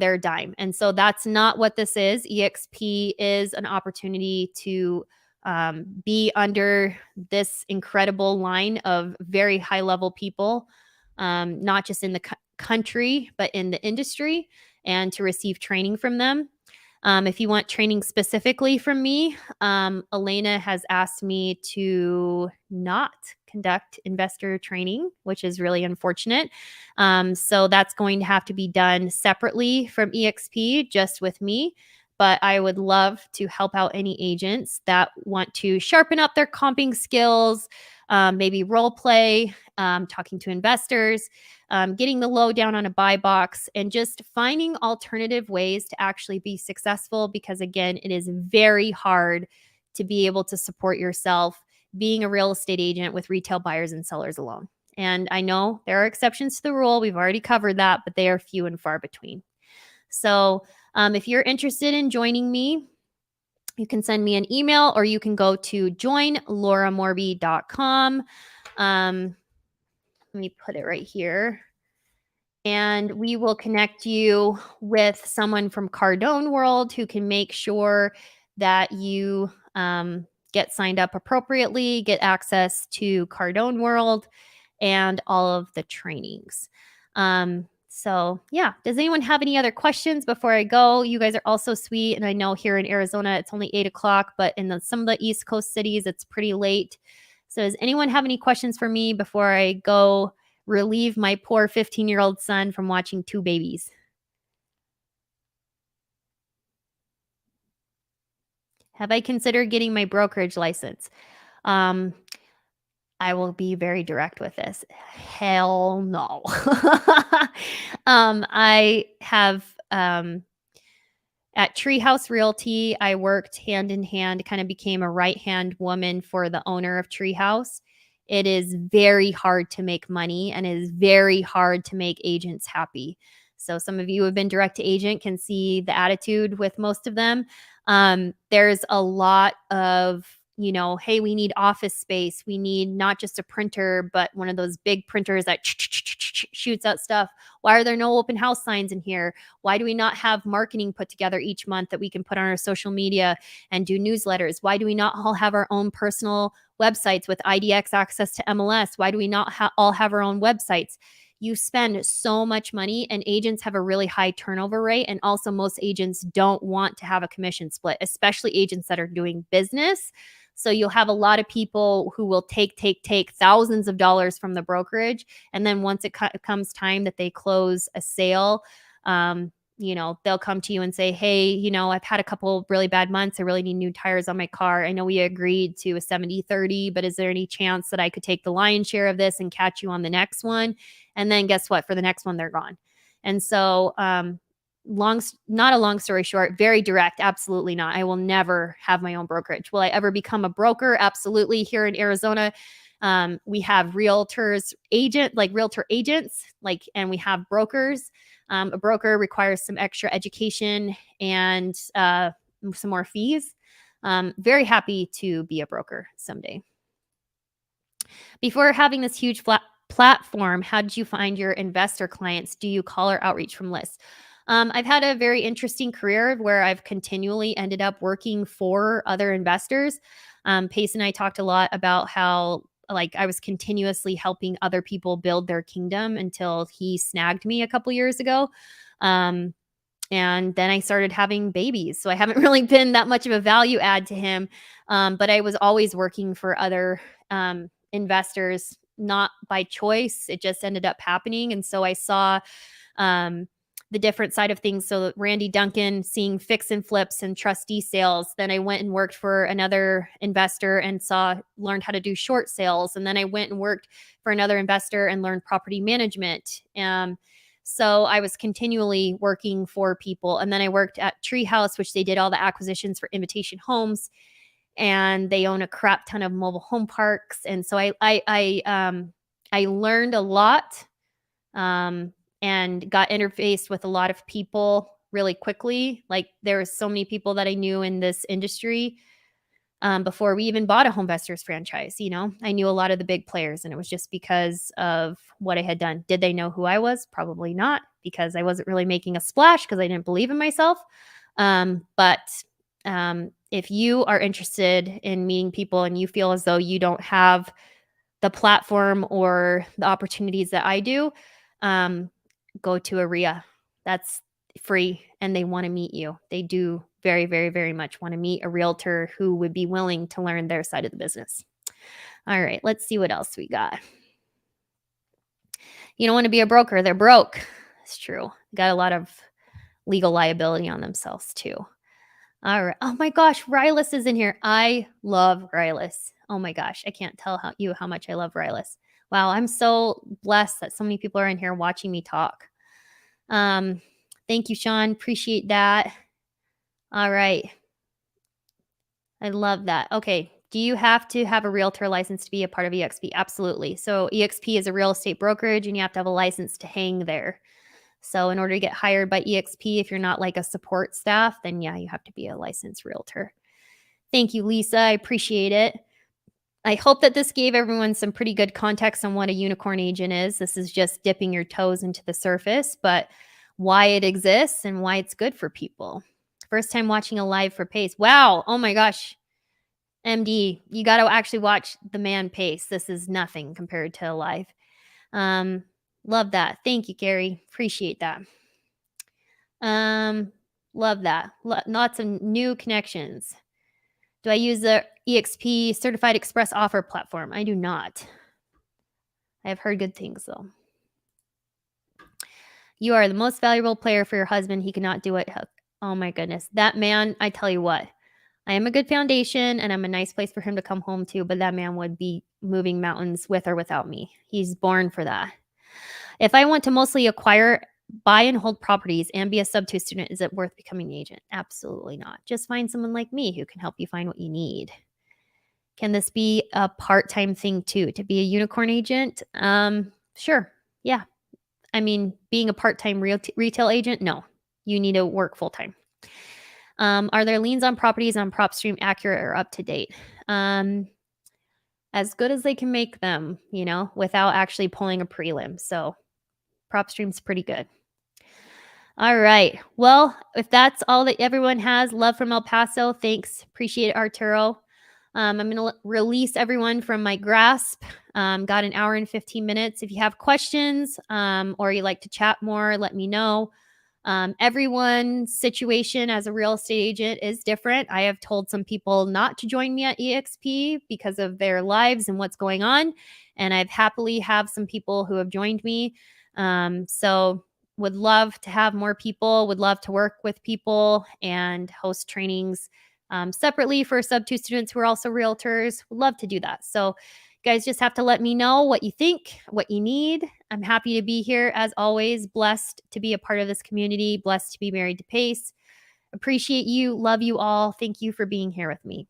their dime. And so that's not what this is. eXp is an opportunity to be under this incredible line of very high level people, not just in the country, but in the industry, and to receive training from them. If you want training specifically from me, Elena has asked me to not conduct investor training, which is really unfortunate. So that's going to have to be done separately from eXp, just with me. But I would love to help out any agents that want to sharpen up their comping skills, maybe role play, talking to investors, getting the lowdown on a buy box, and just finding alternative ways to actually be successful. Because again, it is very hard to be able to support yourself being a real estate agent with retail buyers and sellers alone. And I know there are exceptions to the rule. We've already covered that, but they are few and far between. So if you're interested in joining me, you can send me an email or you can go to joinlauramorby.com. Let me put it right here. and we will connect you with someone from Cardone World who can make sure that you get signed up appropriately, get access to Cardone World and all of the trainings. So yeah, does anyone have any other questions before I go? You guys are all so sweet. And I know here in Arizona, it's only 8 o'clock, but in some of the East Coast cities, it's pretty late. So does anyone have any questions for me before I go relieve my poor 15-year-old son from watching two babies? Have I considered getting my brokerage license? Um, I will be very direct with this. Hell no. I have at Treehouse Realty, I worked hand in hand, kind of became a right hand woman for the owner of Treehouse. It is very hard to make money and it is very hard to make agents happy. So, some of you who have been direct to agent can see the attitude with most of them. There's a lot of, hey, we need office space. We need not just a printer, but one of those big printers that shoots out stuff. Why are there no open house signs in here? Why do we not have marketing put together each month that we can put on our social media and do newsletters? Why do we not all have our own personal websites with IDX access to MLS? Why do we not all have our own websites? You spend so much money, and agents have a really high turnover rate. And also, most agents don't want to have a commission split, especially agents that are doing business. So you'll have a lot of people who will take thousands of dollars from the brokerage. And then once it comes time that they close a sale, they'll come to you and say, hey, I've had a couple really bad months. I really need new tires on my car. I know we agreed to a 70-30, but is there any chance that I could take the lion's share of this and catch you on the next one? And then guess what? For the next one, they're gone. And so, not a long story short, very direct. Absolutely not. I will never have my own brokerage. Will I ever become a broker? Absolutely. Here in Arizona, we have realtor agents, and we have brokers. A broker requires some extra education and some more fees. Very happy to be a broker someday. Before having this huge platform, how did you find your investor clients? Do you call or outreach from lists? I've had a very interesting career where I've continually ended up working for other investors. Pace and I talked a lot about how I was continuously helping other people build their kingdom until he snagged me a couple years ago. Um, and then I started having babies. So I haven't really been that much of a value add to him. But I was always working for other investors, not by choice. It just ended up happening. And so I saw the different side of things. So Randy Duncan, seeing fix and flips and trustee sales. Then I went and worked for another investor and learned how to do short sales. And then I went and worked for another investor and learned property management. So I was continually working for people. And then I worked at Treehouse, which they did all the acquisitions for Invitation Homes, and they own a crap ton of mobile home parks. And so I learned a lot. And got interfaced with a lot of people really quickly. Like, there were so many people that I knew in this industry before we even bought a Homevestors franchise. I knew a lot of the big players, and it was just because of what I had done. Did they know who I was? Probably not, because I wasn't really making a splash because I didn't believe in myself. But if you are interested in meeting people and you feel as though you don't have the platform or the opportunities that I do, go to ARIA. That's free, and they want to meet you. They do very, very, very much want to meet a realtor who would be willing to learn their side of the business. All right, let's see what else we got. You don't want to be a broker. They're broke. It's true. Got a lot of legal liability on themselves too. All right. Oh my gosh, Rylas is in here. I love Rylas. Oh my gosh, I can't tell how much I love Rylas. Wow, I'm so blessed that so many people are in here watching me talk. Thank you, Sean. Appreciate that. All right. I love that. Okay. Do you have to have a realtor license to be a part of EXP? Absolutely. So EXP is a real estate brokerage, and you have to have a license to hang there. So in order to get hired by EXP, if you're not like a support staff, then yeah, you have to be a licensed realtor. Thank you, Lisa. I appreciate it. I hope that this gave everyone some pretty good context on what a unicorn agent is. This is just dipping your toes into the surface, but why it exists and why it's good for people. First time watching a live for Pace. Wow. Oh my gosh. MD, you got to actually watch the man Pace. This is nothing compared to a live. Love that. Thank you, Gary. Appreciate that. Love that. Lots of new connections. Do I use the EXP Certified Express Offer platform? I do not. I have heard good things though. You are the most valuable player for your husband. He cannot do it. Oh my goodness. That man, I tell you what, I am a good foundation and I'm a nice place for him to come home to, but that man would be moving mountains with or without me. He's born for that. If I want to mostly acquire, buy and hold properties and be a sub-2 student, is it worth becoming an agent? Absolutely not. Just find someone like me who can help you find what you need. Can this be a part-time thing too, to be a unicorn agent? Sure. Yeah. I mean, being a part-time retail agent, no. You need to work full-time. Are there liens on properties on PropStream accurate or up to date? As good as they can make them, without actually pulling a prelim. So PropStream's pretty good. All right. Well, if that's all that everyone has, love from El Paso. Thanks. Appreciate it, Arturo. I'm going to release everyone from my grasp. Got an hour and 15 minutes. If you have questions or you like to chat more, let me know. Everyone's situation as a real estate agent is different. I have told some people not to join me at EXP because of their lives and what's going on. And I've happily have some people who have joined me. So would love to have more people, would love to work with people and host trainings separately for sub-2 students who are also realtors. Would love to do that. So you guys just have to let me know what you think, what you need. I'm happy to be here as always. Blessed to be a part of this community. Blessed to be married to Pace. Appreciate you. Love you all. Thank you for being here with me.